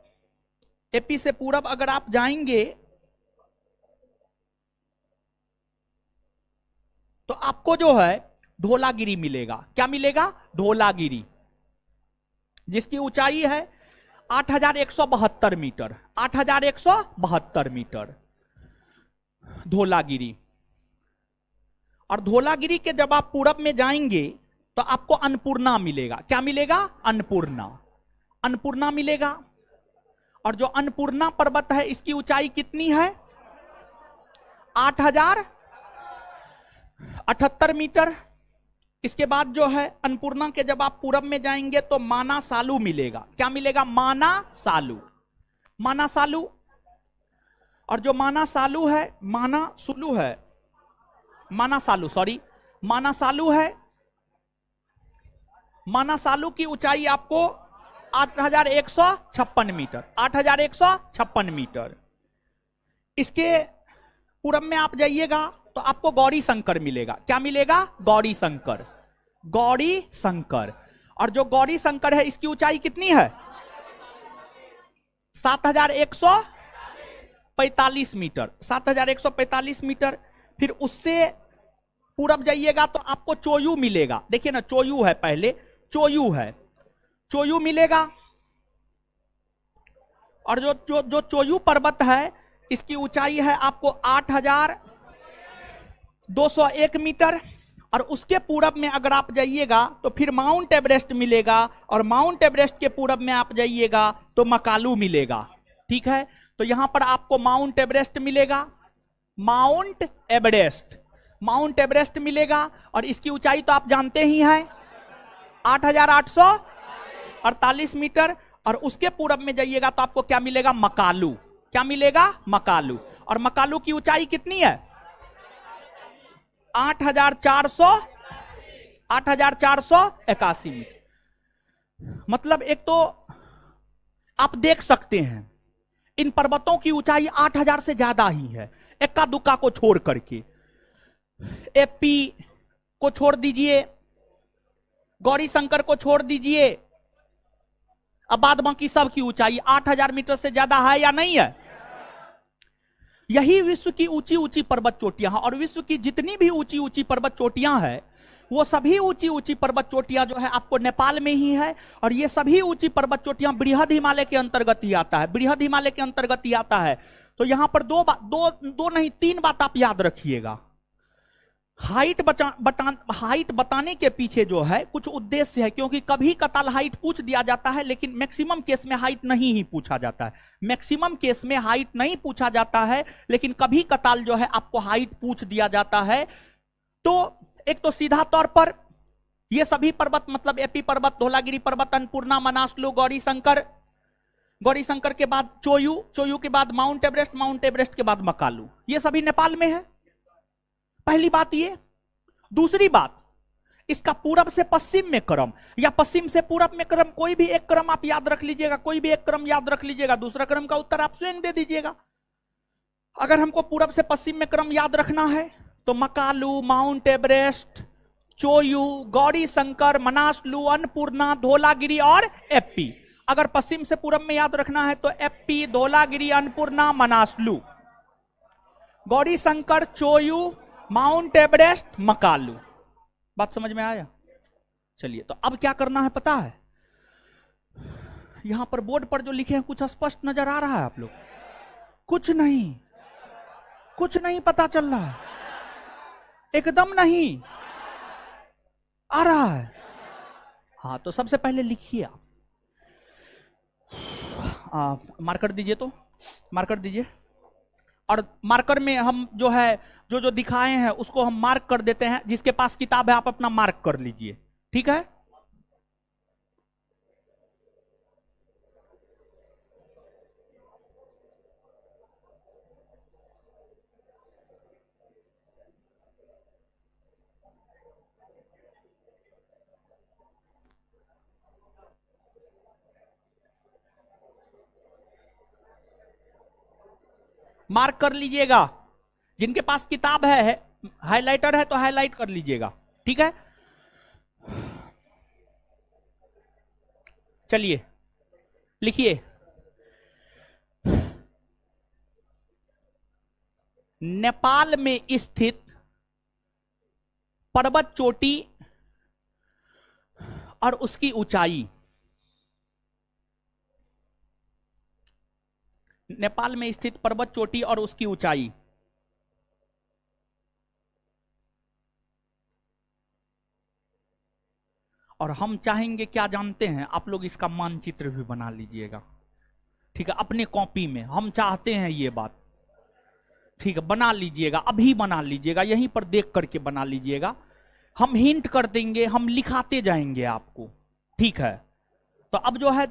एपी से पूरब अगर आप जाएंगे तो आपको जो है धौलागिरी मिलेगा। क्या मिलेगा? धौलागिरी, जिसकी ऊंचाई है 8172 मीटर, 8172 मीटर धौलागिरी। और धौलागिरी के जब आप पूरब में जाएंगे तो आपको अन्नपूर्णा मिलेगा। क्या मिलेगा? अन्नपूर्णा, अन्नपूर्णा मिलेगा। और जो अन्नपूर्णा पर्वत है इसकी ऊंचाई कितनी है? 8078 मीटर। इसके बाद जो है अन्नपूर्णा के जब आप पूरब में जाएंगे तो माना सालू मिलेगा। क्या मिलेगा? माना सालू, माना सालू। और जो माना सालू है, माना सुलू है, माना सालू, सॉरी, माना सालू है। माना सालू की ऊंचाई आपको 8156 मीटर, 8156 मीटर। इसके पूरब में आप जाइएगा तो आपको गौरी शंकर मिलेगा। क्या मिलेगा? गौरी शंकर, गौरी शंकर। और जो गौरी शंकर है इसकी ऊंचाई कितनी है? 7145 मीटर, 7145 मीटर। फिर उससे पूरब जाइएगा तो आपको चोयू मिलेगा। देखिए ना, चोयू है, पहले चोयू है, चोयू मिलेगा। और जो जो जो चोयू पर्वत है इसकी ऊंचाई है आपको 8201 मीटर। और उसके पूरब में अगर आप जाइएगा तो फिर माउंट एवरेस्ट मिलेगा। और माउंट एवरेस्ट के पूरब में आप जाइएगा तो मकालू मिलेगा। ठीक है, तो यहां पर आपको माउंट एवरेस्ट मिलेगा, माउंट एवरेस्ट, माउंट एवरेस्ट मिलेगा। और इसकी ऊंचाई तो आप जानते ही हैं, 8848 मीटर। और उसके पूरब में जाइएगा तो आपको क्या मिलेगा? मकालू। क्या मिलेगा? मकालू। और मकालू की ऊंचाई कितनी है? 8481 मीटर। मतलब एक तो आप देख सकते हैं इन पर्वतों की ऊंचाई 8000 से ज्यादा ही है, एक्का दुक्का को छोड़ करके। एपी को छोड़ दीजिए, गौरी शंकर को छोड़ दीजिए, अब बाद बाकी सब की ऊंचाई 8000 मीटर से ज्यादा है या नहीं है? यही विश्व की ऊंची ऊंची पर्वत चोटियां हैं। और विश्व की जितनी भी ऊंची ऊंची पर्वत चोटियां हैं वो सभी ऊंची ऊंची पर्वत चोटियां जो है आपको नेपाल में ही है। और ये सभी ऊंची पर्वत चोटियां बृहद हिमालय के अंतर्गत ही आता है, बृहद हिमालय के अंतर्गत ही आता है। तो यहां पर दो नहीं 3 बात आप याद रखिएगा। हाइट हाइट बताने के पीछे जो है कुछ उद्देश्य है, क्योंकि कभी कताल हाइट पूछ दिया जाता है लेकिन मैक्सिमम केस में हाइट नहीं ही पूछा जाता है। मैक्सिमम केस में हाइट नहीं पूछा जाता है लेकिन कभी कताल जो है आपको हाइट पूछ दिया जाता है। तो एक तो सीधा तौर पर ये सभी पर्वत मतलब एपी पर्वत, धौलागिरी पर्वत, अन्नपूर्णा, मनासलू, गौरी शंकर, गौरी शंकर के बाद चोयू, चोयू के बाद माउंट एवरेस्ट, माउंट एवरेस्ट के बाद मकालू, ये सभी नेपाल में है। पहली बात ये। दूसरी बात, इसका पूरब से पश्चिम में क्रम या पश्चिम से पूरब में क्रम, कोई भी एक क्रम आप याद रख लीजिएगा, कोई भी एक क्रम याद रख लीजिएगा, दूसरा क्रम का उत्तर आप स्वयं दे दीजिएगा। अगर हमको पूरब से पश्चिम में क्रम याद रखना है तो मकालू, माउंट एवरेस्ट, चोयू, गौरी शंकर, मनासलू, अन्नपूर्णा, धौलागिरी और एपी। अगर पश्चिम से पूरब में याद रखना है तो एपी, धौलागिरी, अन्नपूर्णा, मनासलू, गौरी शंकर, चोयू, माउंट एवरेस्ट, मकालू। बात समझ में आया? चलिए, तो अब क्या करना है पता है? यहां पर बोर्ड पर जो लिखे हैं कुछ स्पष्ट नजर आ रहा है आप लोग? कुछ नहीं, कुछ नहीं पता चल रहा है, एकदम नहीं आ रहा है। हाँ, तो सबसे पहले लिखिए आप, मार्कर दीजिए, तो मार्कर दीजिए। और मार्कर में हम जो है जो जो दिखाए हैं उसको हम मार्क कर देते हैं। जिसके पास किताब है आप अपना मार्क कर लीजिए, ठीक है? मार्क कर लीजिएगा। जिनके पास किताब है, हाइलाइटर है तो हाईलाइट कर लीजिएगा, ठीक है। चलिए लिखिए, नेपाल में स्थित पर्वत चोटी और उसकी ऊंचाई। नेपाल में स्थित पर्वत चोटी और उसकी ऊंचाई। और हम चाहेंगे क्या जानते हैं, आप लोग इसका मानचित्र भी बना लीजिएगा, ठीक है, अपने कॉपी में। हम चाहते हैं ये बात, ठीक है, बना लीजिएगा, अभी बना लीजिएगा, यहीं पर देख करके बना लीजिएगा। हम हिंट कर देंगे, हम लिखाते जाएंगे आपको, ठीक है। तो अब जो है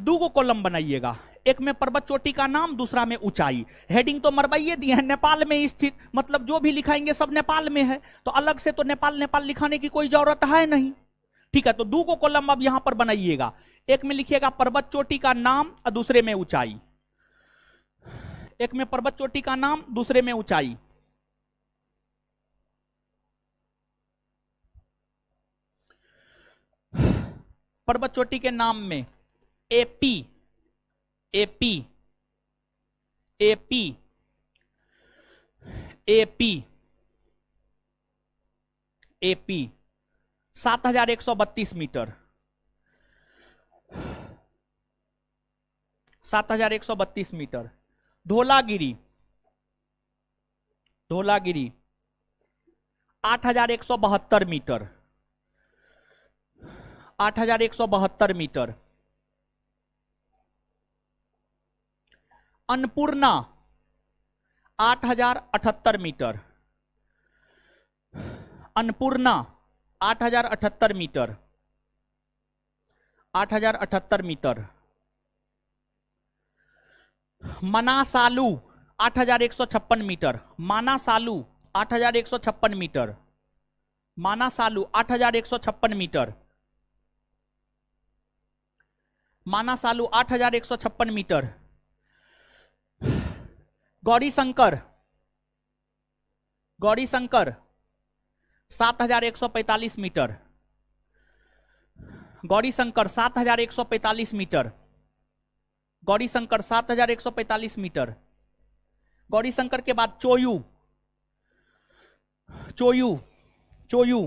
दो को कॉलम बनाइएगा, एक में पर्वत चोटी का नाम, दूसरा में ऊंचाई। हेडिंग तो मरवाइए दिए हैं, नेपाल में स्थित, मतलब जो भी लिखाएंगे सब नेपाल में है, तो अलग से तो नेपाल नेपाल लिखाने की कोई जरूरत है नहीं, ठीक है। तो दो को कॉलम अब यहां पर बनाइएगा, एक में लिखिएगा पर्वत चोटी का नाम और दूसरे में ऊंचाई। एक में पर्वत चोटी का नाम, दूसरे में ऊंचाई। पर्वत चोटी के नाम में Api, Api, Api, Api, Api 7132 metre, 7132 metre. Dhaulagiri, Dhaulagiri 8172 metre, 8172 metre. Annapurna 8078 metre, Annapurna 8078 metre, 8078 metre. Manaslu 8156 metre, Manaslu 8156 metre, Manaslu 8156 metre, Manaslu 8156 metre. Gauri Shankar, Gauri Shankar 7145 metre, Gauri Shankar 7145 metre, Gauri Shankar 7145 metre. Gauri Shankar के बाद चोयू, चोयू, चोयू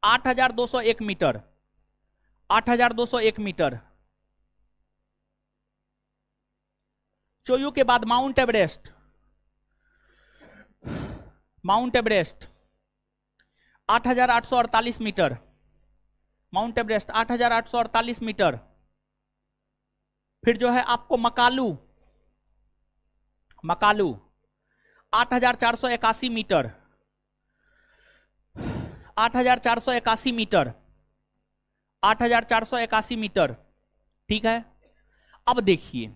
8201 मीटर, 8201 मीटर। चोयू के बाद Mount Everest, Mount Everest 8848 metre, Mount Everest 8848 metre. फिर जो है आपको Makalu, Makalu 8481 metre, 8481 metre, 8481 metre, ठीक है। अब देखिए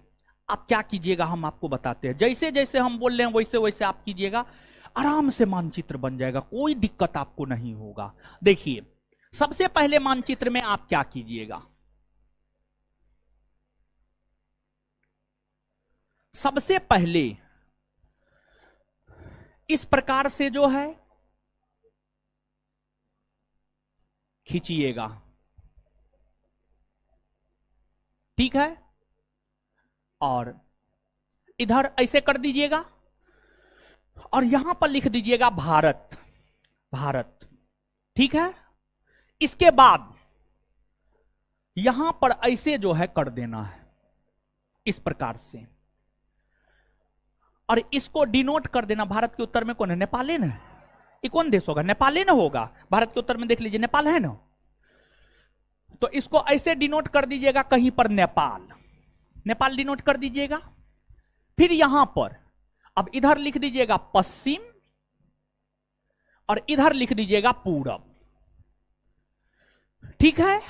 आप क्या कीजिएगा, हम आपको बताते हैं, जैसे जैसे हम बोल रहे हैं वैसे वैसे आप कीजिएगा, आराम से मानचित्र बन जाएगा, कोई दिक्कत आपको नहीं होगा। देखिए सबसे पहले मानचित्र में आप क्या कीजिएगा, सबसे पहले इस प्रकार से जो है खींचिएगा, ठीक है, और इधर ऐसे कर दीजिएगा और यहां पर लिख दीजिएगा भारत, भारत, ठीक है। इसके बाद यहां पर ऐसे जो है कर देना है इस प्रकार से, और इसको डिनोट कर देना। भारत के उत्तर में कौन है, नेपाल है ना, ये कौन देश होगा, नेपाल ही ना होगा। भारत के उत्तर में देख लीजिए नेपाल है ना, तो इसको ऐसे डिनोट कर दीजिएगा कहीं पर नेपाल, नेपाल डिनोट कर दीजिएगा। फिर यहां पर अब इधर लिख दीजिएगा पश्चिम और इधर लिख दीजिएगा पूरब, ठीक है।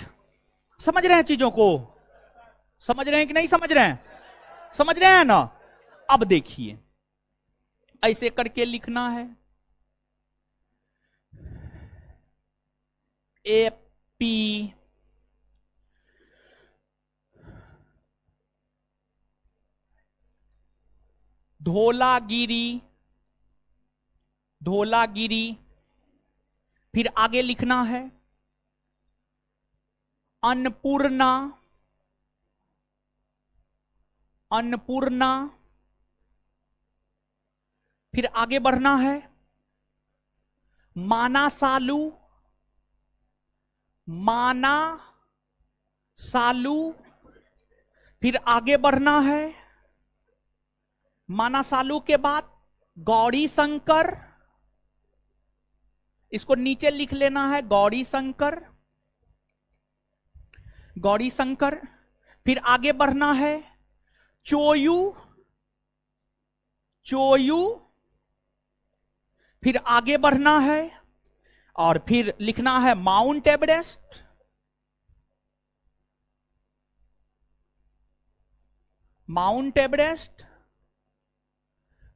समझ रहे हैं चीजों को, समझ रहे हैं कि नहीं समझ रहे हैं, समझ रहे हैं ना। अब देखिए ऐसे करके लिखना है, एपी धोलागिरी, धोलागिरी। फिर आगे लिखना है अन्नपूर्णा, अन्नपूर्णा। फिर आगे बढ़ना है मानासालू, माना सालू। फिर आगे बढ़ना है मानासालू के बाद गौरी शंकर, इसको नीचे लिख लेना है गौरी शंकर, गौरी शंकर। फिर आगे बढ़ना है चोयू, चोयू। फिर आगे बढ़ना है और फिर लिखना है माउंट एवरेस्ट, माउंट एवरेस्ट।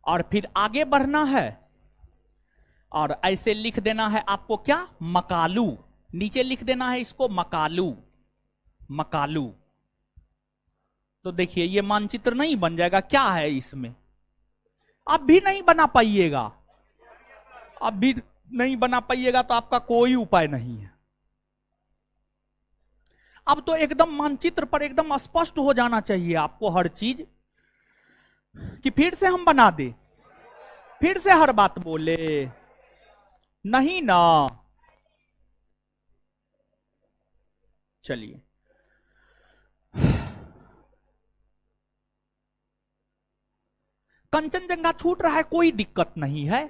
और फिर आगे बढ़ना है और ऐसे लिख देना है आपको क्या, मकालू। नीचे लिख देना है इसको मकालू, मकालू। तो देखिए ये मानचित्र नहीं बन जाएगा, क्या है इसमें? अब भी नहीं बना पाइएगा, अब भी नहीं बना पाइएगा तो आपका कोई उपाय नहीं है। अब तो एकदम मानचित्र पर एकदम स्पष्ट हो जाना चाहिए आपको हर चीज, कि फिर से हम बना दे, फिर से हर बात बोले नहीं ना। चलिए कंचनजंगा छूट रहा है, कोई दिक्कत नहीं है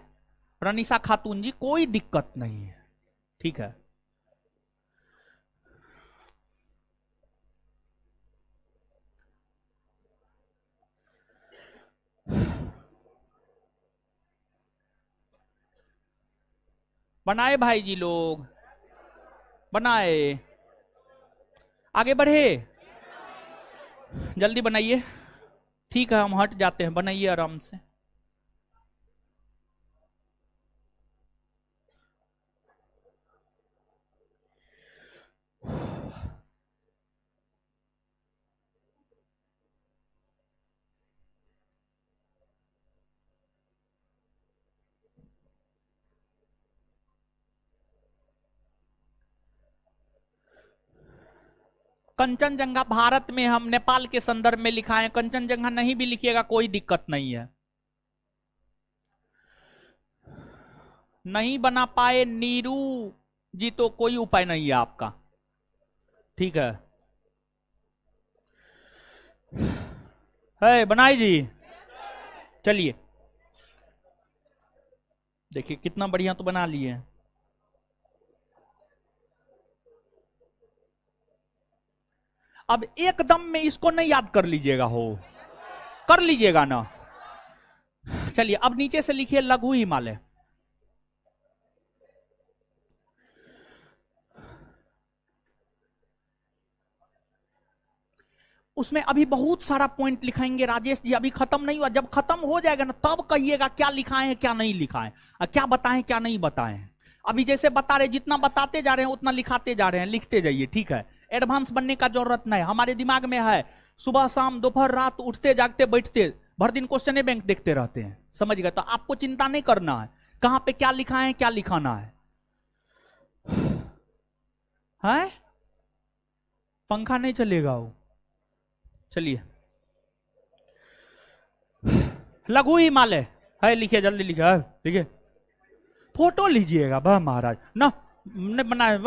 रनीसा खातून जी, कोई दिक्कत नहीं है, ठीक है। बनाए भाई जी लोग, बनाए, आगे बढ़े, जल्दी बनाइए। ठीक है हम हट जाते हैं, बनाइए आराम से। कंचनजंगा भारत में हम नेपाल के संदर्भ में लिखा है, कंचनजंगा नहीं भी लिखिएगा कोई दिक्कत नहीं है। नहीं बना पाए नीरू जी तो कोई उपाय नहीं है आपका, ठीक है बनाई जी। चलिए देखिए कितना बढ़िया तो बना लिए। अब एकदम में इसको नहीं याद कर लीजिएगा, हो कर लीजिएगा ना। चलिए अब नीचे से लिखिए लघु हिमालय। उसमें अभी बहुत सारा पॉइंट लिखाएंगे राजेश जी, अभी खत्म नहीं हुआ, जब खत्म हो जाएगा ना तब कहिएगा क्या लिखाए हैं क्या नहीं लिखाए, क्या बताएं क्या नहीं बताएं। अभी जैसे बता रहे, जितना बताते जा रहे हैं उतना लिखाते जा रहे हैं, लिखते जाइए, ठीक है। एडवांस बनने का जरूरत नहीं, हमारे दिमाग में है सुबह शाम दोपहर रात उठते जागते बैठते भर दिन क्वेश्चन बैंक देखते रहते हैं, समझ गए। तो आपको चिंता नहीं करना है कहां पे क्या लिखा है क्या लिखाना है। पंखा नहीं चलेगा वो। चलिए लघु हिमालय है, लिखिए जल्दी लिखिए, लिखिए फोटो लीजिएगा बा महाराज ना, बनाए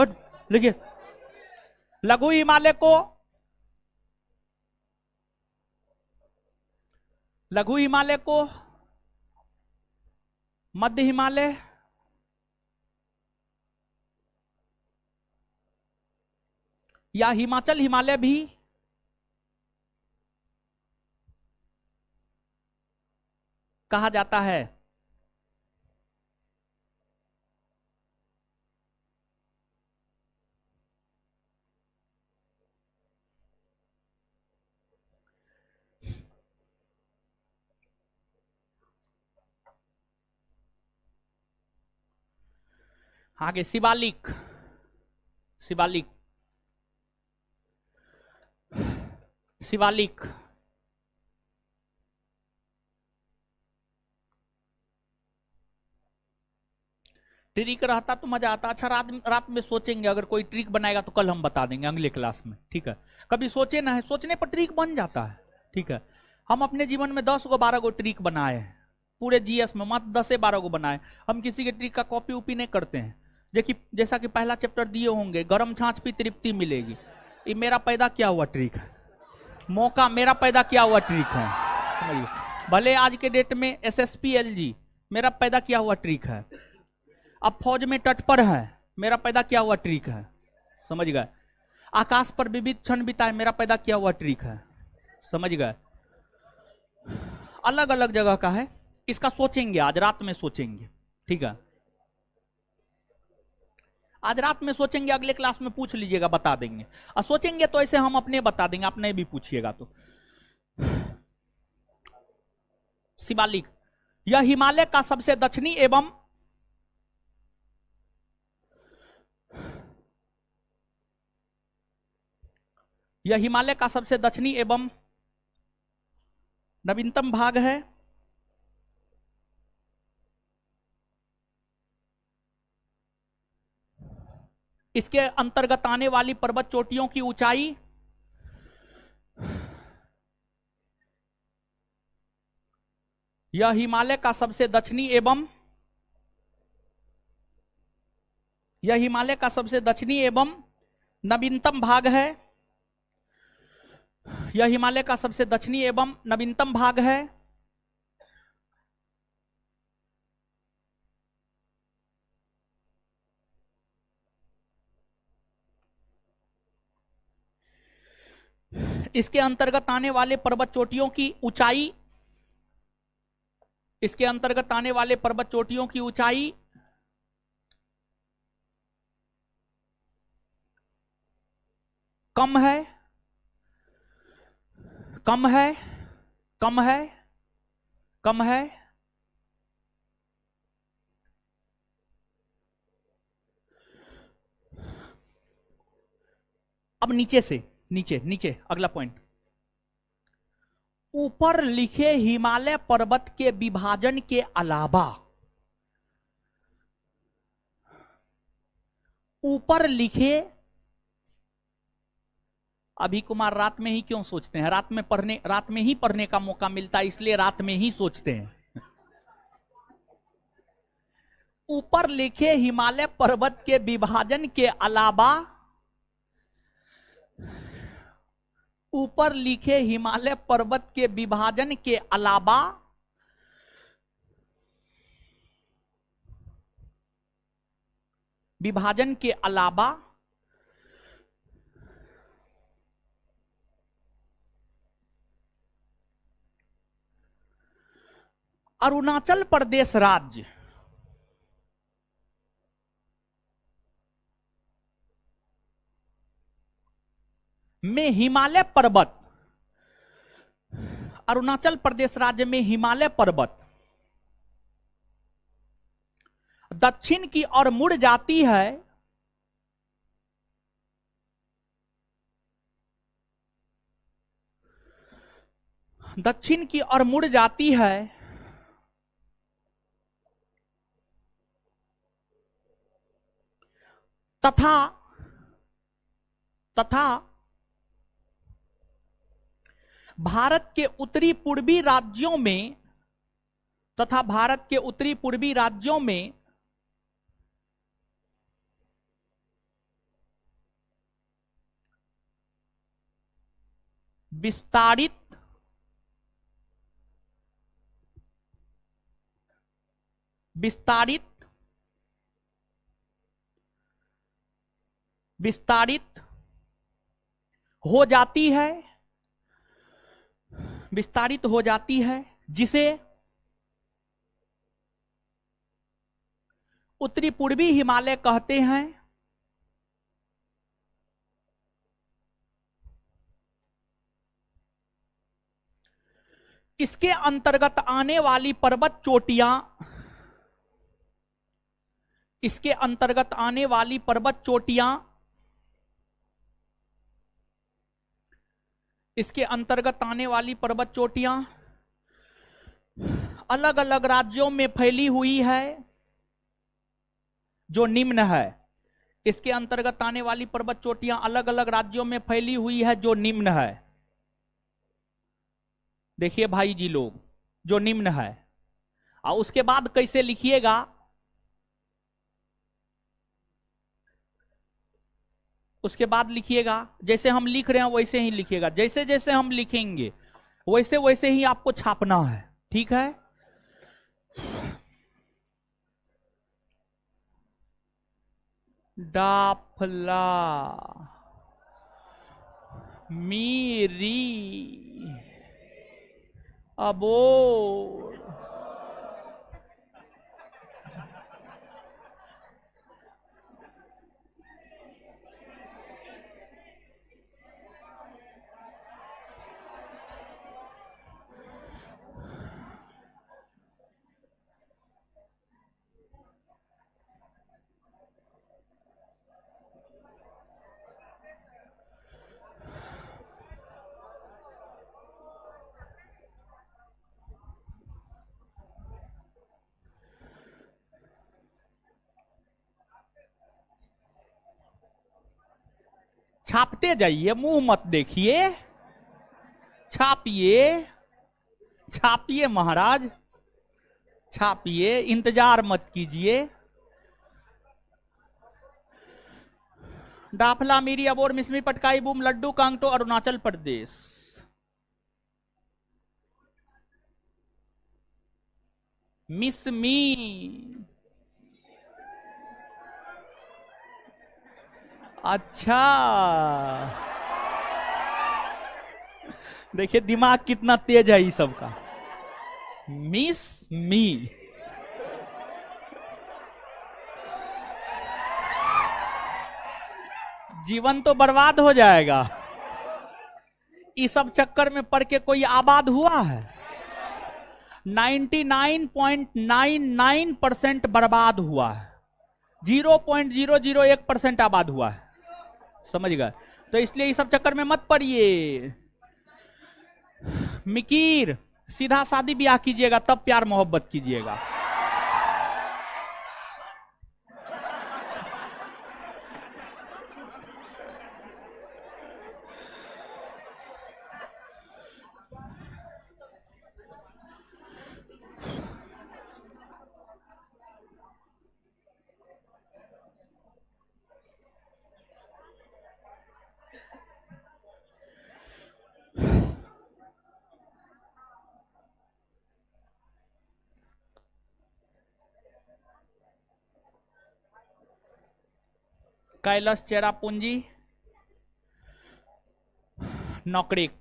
लिखिए लघु हिमालय को, लघु हिमालय को मध्य हिमालय, या हिमाचल हिमालय भी कहा जाता है। आगे शिवालिक, शिवालिक, शिवालिक, ट्रिक रहता तो मजा आता। अच्छा, रात रात में सोचेंगे, अगर कोई ट्रिक बनाएगा तो कल हम बता देंगे अगले क्लास में, ठीक है। कभी सोचे ना है, सोचने पर ट्रिक बन जाता है, ठीक है। हम अपने जीवन में 10 गो 12 गो ट्रिक बनाए हैं पूरे जीएस में, मात्र 10 से 12 गो बनाए। हम किसी के ट्रिक का कॉपी उपी नहीं करते हैं। देखिए, जैसा कि पहला चैप्टर दिए होंगे, गर्म छाछ पी तृप्ति मिलेगी, ये मेरा पैदा किया हुआ ट्रिक है। मौका मेरा पैदा किया हुआ ट्रिक है, समझिए। भले आज के डेट में SSPLG मेरा पैदा किया हुआ ट्रिक है। अब फौज में तत्पर है, मेरा पैदा किया हुआ ट्रिक है, समझ गए। आकाश पर विविध क्षण बिताए, मेरा पैदा किया हुआ ट्रिक है, समझ गए। अलग अलग जगह का है। इसका सोचेंगे, आज रात में सोचेंगे, ठीक है। आज रात में सोचेंगे, अगले क्लास में पूछ लीजिएगा, बता देंगे। और सोचेंगे तो ऐसे हम अपने बता देंगे, आप नहीं भी पूछिएगा तो। शिवालिक, यह हिमालय का सबसे दक्षिणी एवं यह हिमालय का सबसे दक्षिणी एवं नवीनतम भाग है। इसके अंतर्गत आने वाली पर्वत चोटियों की ऊंचाई यह हिमालय का सबसे दक्षिणी एवं नवीनतम भाग है। यह हिमालय का सबसे दक्षिणी एवं नवीनतम भाग है। इसके अंतर्गत आने वाले पर्वत चोटियों की ऊंचाई कम है, कम है, कम है, कम है। अब नीचे से, नीचे अगला पॉइंट। ऊपर लिखे हिमालय पर्वत के विभाजन के अलावा, ऊपर लिखे, अभी कुमार रात में ही क्यों सोचते हैं? रात में ही पढ़ने का मौका मिलता है, इसलिए रात में ही सोचते हैं। ऊपर लिखे हिमालय पर्वत के विभाजन के अलावा, ऊपर लिखे हिमालय पर्वत के विभाजन के अलावा अरुणाचल प्रदेश राज्य में हिमालय पर्वत, अरुणाचल प्रदेश राज्य में हिमालय पर्वत दक्षिण की ओर मुड़ जाती है। दक्षिण की ओर मुड़ जाती है तथा भारत के उत्तरी पूर्वी राज्यों में विस्तारित हो जाती है, जिसे उत्तरी पूर्वी हिमालय कहते हैं। इसके अंतर्गत आने वाली पर्वत चोटियां अलग अलग राज्यों में फैली हुई है। जो निम्न है। इसके अंतर्गत आने वाली पर्वत चोटियां अलग अलग राज्यों में फैली हुई है, जो निम्न है। देखिए भाई जी लोग, जो निम्न है। और उसके बाद कैसे लिखिएगा, उसके बाद लिखिएगा जैसे हम लिख रहे हैं वैसे ही लिखिएगा। जैसे जैसे हम लिखेंगे वैसे वैसे ही आपको छापना है, ठीक है। डाफला मीरी अबोर। छापते जाइए, मुंह मत देखिए, छापिए छापिए महाराज, छापिए, इंतजार मत कीजिए। डाफला मीरी अबोर मिसमी पटकाई बूम लड्डू कांगटो अरुणाचल प्रदेश। मिसमी, अच्छा, देखिए दिमाग कितना तेज है इस सबका। मिस मी, जीवन तो बर्बाद हो जाएगा। इस सब चक्कर में पड़ के कोई आबाद हुआ है? 99.99% बर्बाद हुआ है, 0.001% आबाद हुआ है, समझ गए? तो इसलिए इस सब चक्कर में मत पड़िए। मिकीर, सीधा शादी ब्याह कीजिएगा, तब प्यार मोहब्बत कीजिएगा। कैलाश चेरापूंजी नौकरिक।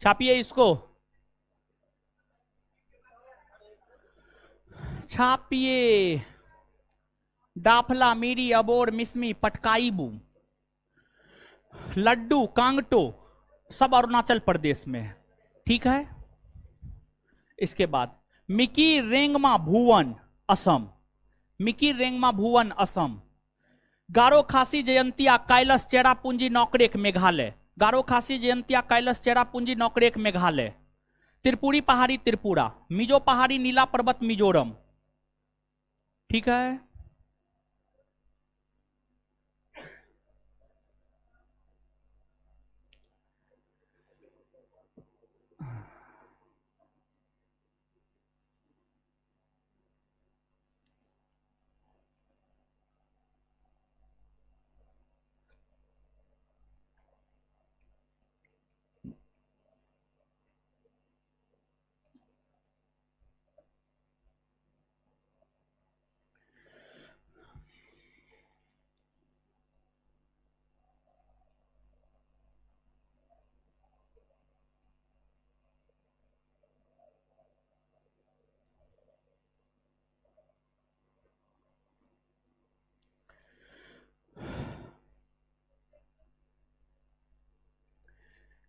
छापिए इसको, छापिए। डाफला मीरी अबोर मिसमी पटकाईबू लड्डू कांगटो सब अरुणाचल प्रदेश में है, ठीक है। इसके बाद मिकी रेंगमा भुवन असम, मिकी रेंगमा भुवन असम। गारो खासी जयंतिया कैलाश चेरापूंजी नौकरेक मेघालय, गारो खासी जयंतिया कैलाश चेरापूंजी नौकरेक मेघालय। त्रिपुरी पहाड़ी त्रिपुरा, मिजो पहाड़ी नीला पर्वत मिजोरम, ठीक है।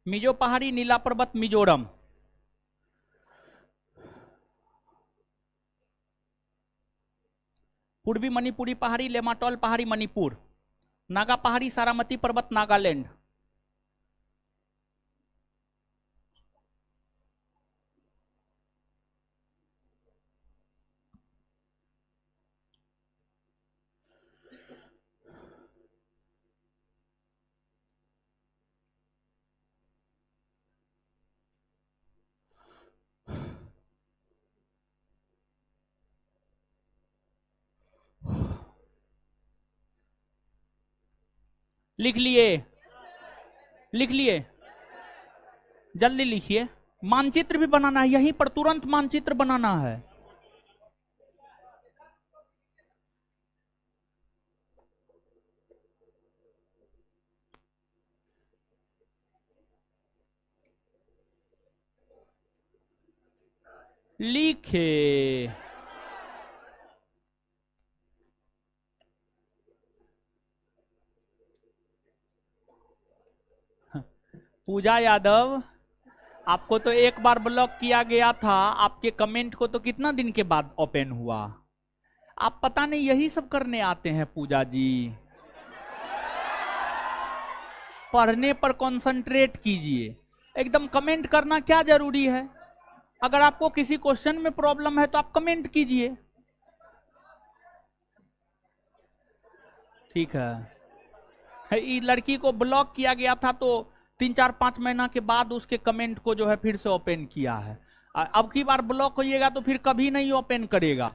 मिजो पहाड़ी, नीला पर्वत मिजोरम, पूर्वी मणिपुरी पहाड़ी लेमाटोल पहाड़ी मणिपुर, नागा पहाड़ी सारामती पर्वत नागालैंड, लिख लिए, लिख लिए, जल्दी लिखिए। मानचित्र भी बनाना है, यहीं पर तुरंत मानचित्र बनाना है। लिखे। पूजा यादव, आपको तो एक बार ब्लॉक किया गया था, आपके कमेंट को तो कितना दिन के बाद ओपन हुआ। आप पता नहीं यही सब करने आते हैं पूजा जी। पढ़ने पर कंसंट्रेट कीजिए, एकदम कमेंट करना क्या जरूरी है। अगर आपको किसी क्वेश्चन में प्रॉब्लम है तो आप कमेंट कीजिए, ठीक है। ये लड़की को ब्लॉक किया गया था तो 3-4-5 महीना के बाद उसके कमेंट को जो है फिर से ओपन किया है। अब की बार ब्लॉक होइएगा तो फिर कभी नहीं ओपन करेगा।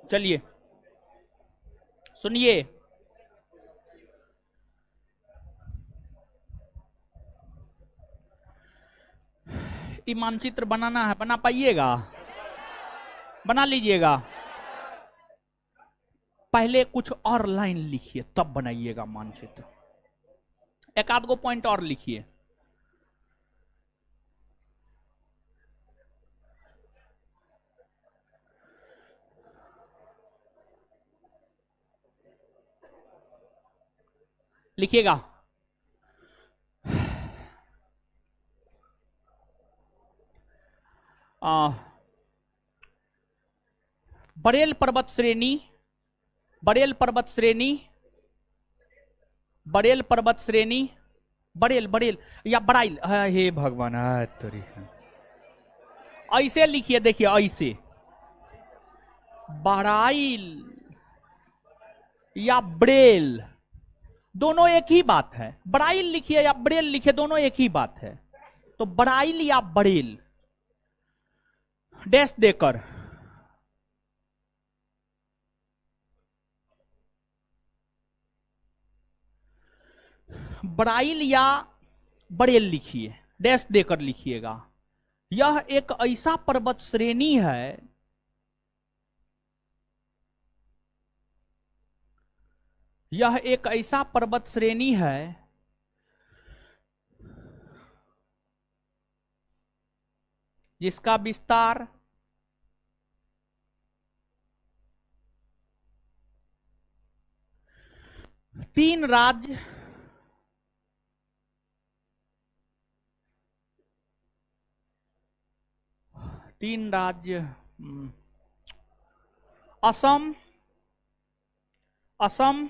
चलिए सुनिए, ये मानचित्र बनाना है, बना पाइएगा? बना लीजिएगा। पहले कुछ और लाइन लिखिए तब बनाइएगा मानचित्र। एक आध गो पॉइंट और लिखिए। लिखिएगा। बरेल पर्वत श्रेणी, बरेल पर्वत श्रेणी, बरेल पर्वत श्रेणी, बरेल बरेल या बराइल, हे भगवान ऐसे लिखिए, देखिए ऐसे, बराइल या ब्रेल, दोनों एक ही बात है। बराइल लिखिए या ब्रेल लिखिए, दोनों एक ही बात है। तो बराइल या बरेल डैश देकर बराइल या बरेल लिखिए, डैश देकर लिखिएगा। यह एक ऐसा पर्वत श्रेणी है, यह एक ऐसा पर्वत श्रेणी है जिसका विस्तार तीन राज्य असम, असम,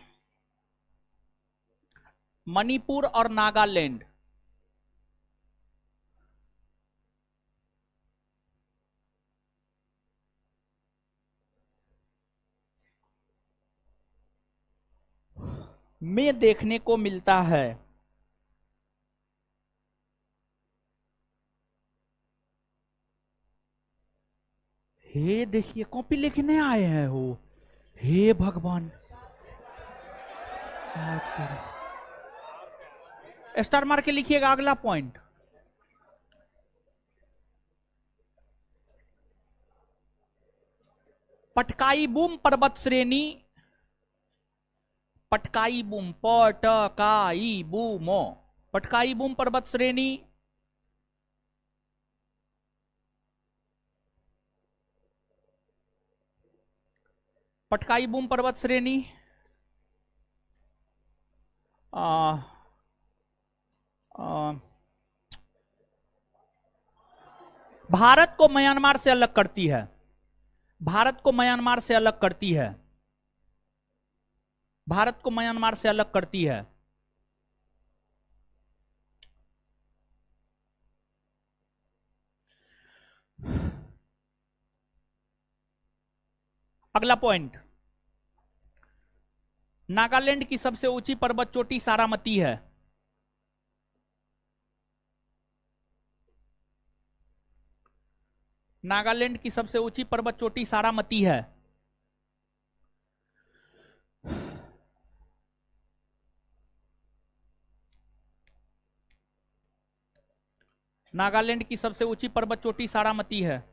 मणिपुर और नागालैंड में देखने को मिलता है। हे देखिए, कॉपी लेके नहीं आए हैं हो, हे भगवान। स्टार मार के लिखिएगा अगला पॉइंट। पटकाई बूम पर्वत श्रेणी, पटकाई बूम, पटकाई बूमो, पटकाई बूम पर्वत श्रेणी पटकाई बूम पर्वत श्रेणी, आ, आ, भारत को म्यांमार से अलग करती है, भारत को म्यांमार से अलग करती है, भारत को म्यांमार से अलग करती है। अगला पॉइंट, नागालैंड की सबसे ऊंची पर्वत चोटी सारामती है। नागालैंड की सबसे ऊंची पर्वत चोटी सारामती है। नागालैंड की सबसे ऊंची पर्वत चोटी सारामती है।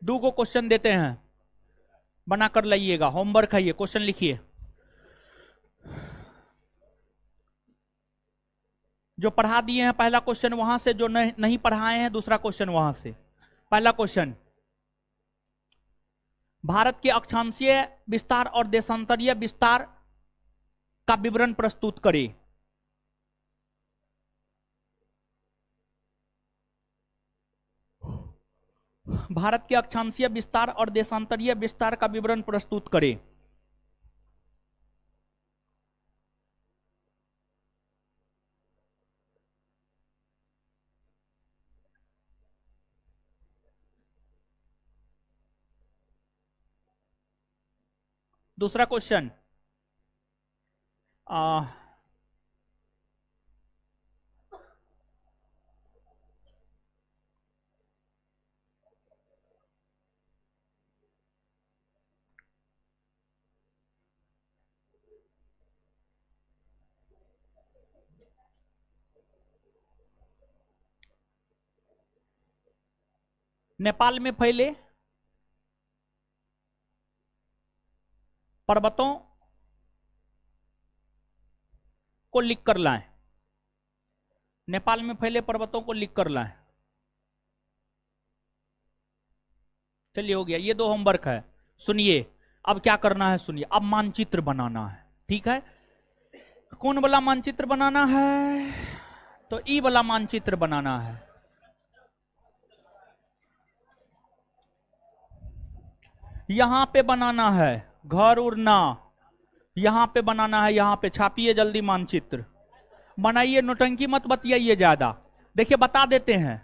दो को क्वेश्चन देते हैं, बनाकर लाइएगा, होमवर्क है ये, क्वेश्चन लिखिए। जो पढ़ा दिए हैं पहला क्वेश्चन वहां से, जो नहीं पढ़ाए हैं दूसरा क्वेश्चन वहां से। पहला क्वेश्चन, भारत के अक्षांशीय विस्तार और देशांतरीय विस्तार का विवरण प्रस्तुत करें। भारत के अक्षांशीय विस्तार और देशांतरीय विस्तार का विवरण प्रस्तुत करें। दूसरा क्वेश्चन, नेपाल में फैले पर्वतों को लिख कर लाएं। नेपाल में फैले पर्वतों को लिख कर लाएं। चलिए हो गया, ये दो होमवर्क है। सुनिए अब क्या करना है, सुनिए अब मानचित्र बनाना है, ठीक है। कौन वाला मानचित्र बनाना है? तो ई वाला मानचित्र बनाना है। यहां पे बनाना है, घर उड़ना यहां पे बनाना है, यहां पे छापिए जल्दी मानचित्र बनाइए, नौटंकी मत बतियाइए ज्यादा। देखिए बता देते हैं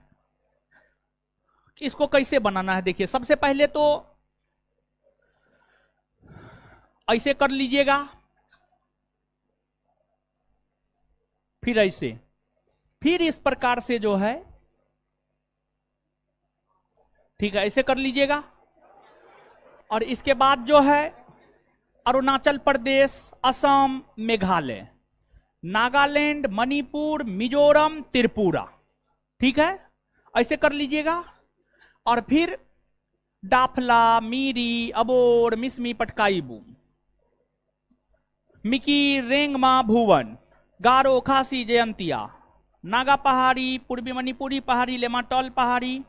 कि इसको कैसे बनाना है। देखिए सबसे पहले तो ऐसे कर लीजिएगा, फिर ऐसे, फिर इस प्रकार से जो है, ठीक है, ऐसे कर लीजिएगा। और इसके बाद जो है अरुणाचल प्रदेश, असम, मेघालय, नागालैंड, मणिपुर, मिजोरम, त्रिपुरा, ठीक है, ऐसे कर लीजिएगा। और फिर डाफला, मीरी, अबोर, मिसमी, पटकाईबू, मिकी, रेंगमा, भुवन, गारो, खासी, जयंतिया, नागा पहाड़ी, पूर्वी मणिपुरी पहाड़ी, लेमाटॉल पहाड़ी,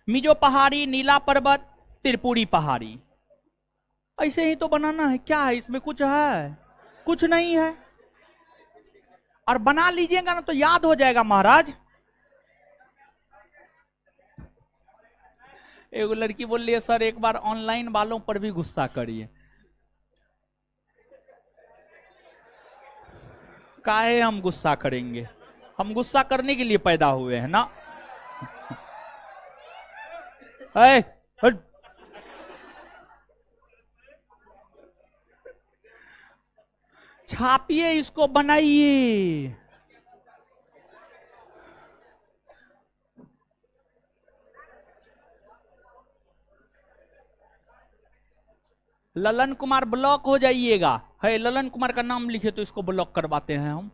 मिजो पहाड़ी, नीला पर्वत, त्रिपुरी पहाड़ी। ऐसे ही तो बनाना है, क्या है इसमें, कुछ है? कुछ नहीं है। और बना लीजिएगा ना तो याद हो जाएगा महाराज। एक लड़की बोल रही है सर एक बार ऑनलाइन वालों पर भी गुस्सा करिए। काहे हम गुस्सा करेंगे, हम गुस्सा करने के लिए पैदा हुए हैं ना। छापिए इसको, बनाइए। ललन कुमार ब्लॉक हो जाइएगा, है ललन कुमार का नाम लिखे तो इसको ब्लॉक करवाते हैं हम।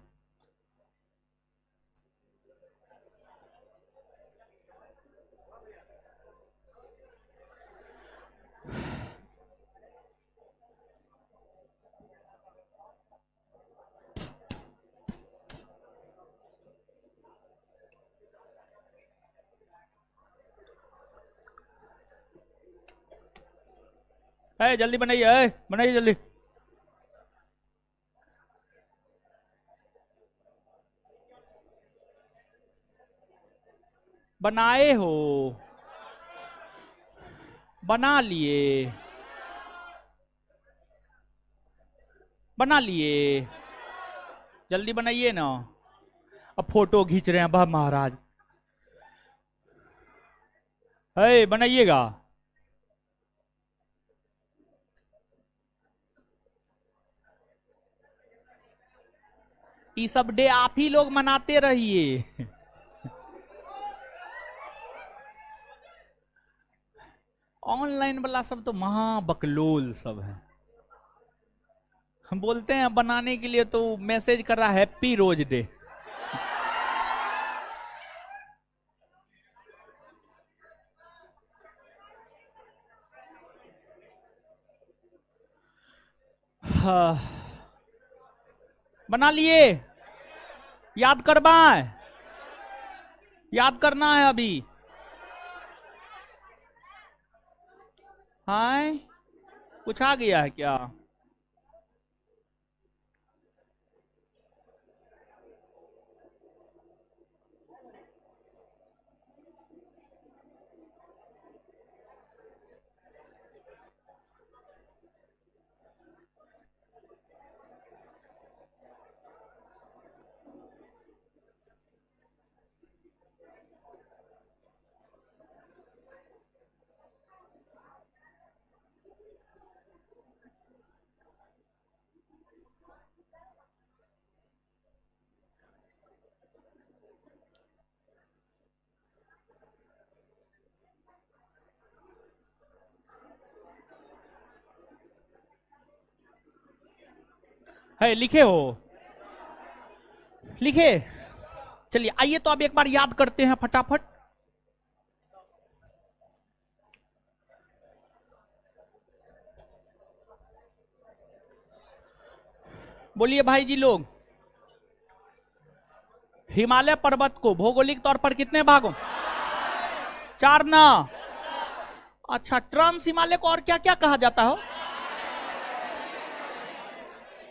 जल्दी बनाइए, बनाइए जल्दी। बनाए हो, बना लिए, बना लिए, जल्दी बनाइए ना। अब फोटो खींच रहे हैं बा महाराज। बनाइएगा। ये सब डे आप ही लोग मनाते रहिए। ऑनलाइन वाला सब तो महाबकलोल सब है। हम बोलते हैं बनाने के लिए तो मैसेज कर रहा हैप्पी रोज डे। हाँ। बना लिए, याद करवाए, याद करना है अभी। हाय, कुछ आ गया है क्या? है लिखे हो, लिखे। चलिए आइए तो अब एक बार याद करते हैं फटाफट। बोलिए भाई जी लोग, हिमालय पर्वत को भौगोलिक तौर पर कितने भागों? 4 ना। अच्छा, ट्रांस हिमालय को और क्या क्या कहा जाता हो?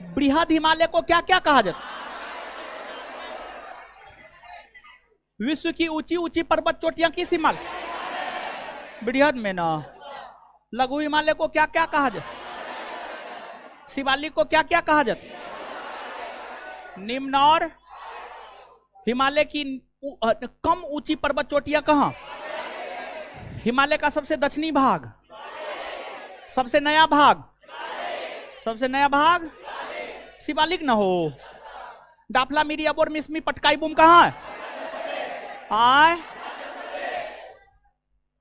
बृहद हिमालय को क्या क्या कहा जाता? विश्व की ऊंची ऊंची पर्वत चोटियां किस हिमालय? बृहद में ना। लघु हिमालय को क्या क्या कहा जाता? शिवालिक को क्या क्या कहा जाता? निम्न। और हिमालय की कम ऊंची पर्वत चोटियां कहां? हिमालय का सबसे दक्षिणी भाग, सबसे नया भाग, सबसे नया भाग शिवालिक न हो। डाफला मिरी अबोर मिसमी पटकाई बुम कहां है? आय,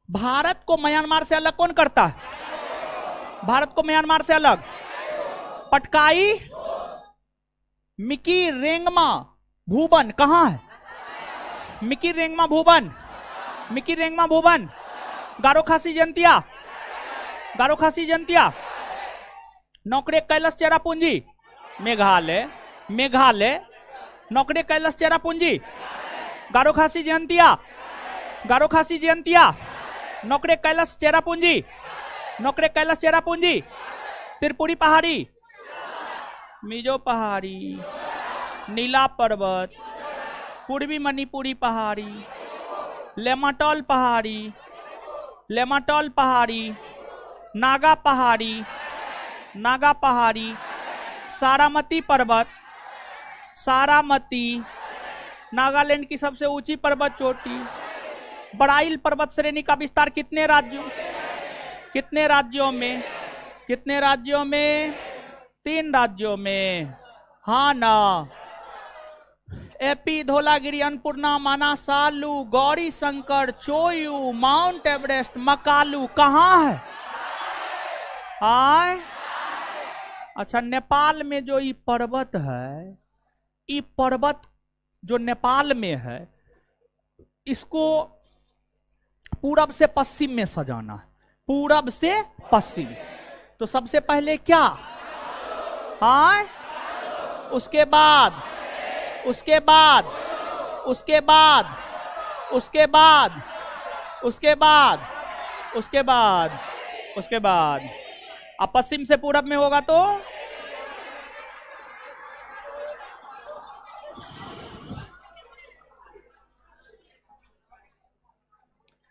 भारत को म्यांमार से अलग कौन करता है? भारत को म्यांमार से अलग पटकाई मिकी रेंगमा भूबन कहां है? मिकी रेंगमा भूबन, मिकी रेंगमा भूबन। गारो खासी जंतिया, गारो खासी जंतिया। नौकरे कैलाश चेरापूंजी मेघालय, मेघालय। नौकरे कैलाश चेरापूंजी गारो खासी जयंतिया, गारो खासी जयंतिया। नौकरे कैलाश चेरापूंजी, नौकरे कैलाश चेरापूंजी। त्रिपुरी पहाड़ी, मिजो पहाड़ी, नीला पर्वत, पूर्वी मणिपुरी पहाड़ी, लेमाटॉल पहाड़ी, लेमाटॉल पहाड़ी, नागा पहाड़ी, नागा पहाड़ी, सारामती पर्वत, सारामती। नागालैंड की सबसे ऊंची पर्वत चोटी। बड़ाइल पर्वत श्रेणी का विस्तार कितने राज्यों, कितने राज्यों में? कितने राज्यों में? 3 राज्यों में। हाँ ना। एपी, धौलागिरी, अन्नपूर्णा, माना, सालू, गौरी शंकर, चोयू, माउंट एवरेस्ट, मकालू कहाँ है? आए। अच्छा, नेपाल में जो ये पर्वत है, ये पर्वत जो नेपाल में है, इसको पूरब से पश्चिम में सजाना है, पूरब से पश्चिम। तो सबसे पहले क्या? हाँ, उसके बाद, उसके बाद, उसके बाद, उसके बाद, उसके बाद, उसके बाद, उसके बाद अब पश्चिम से पूरब में होगा तो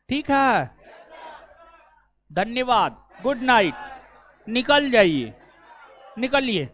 ठीक है। धन्यवाद, गुड नाइट, निकल जाइए, निकलिए।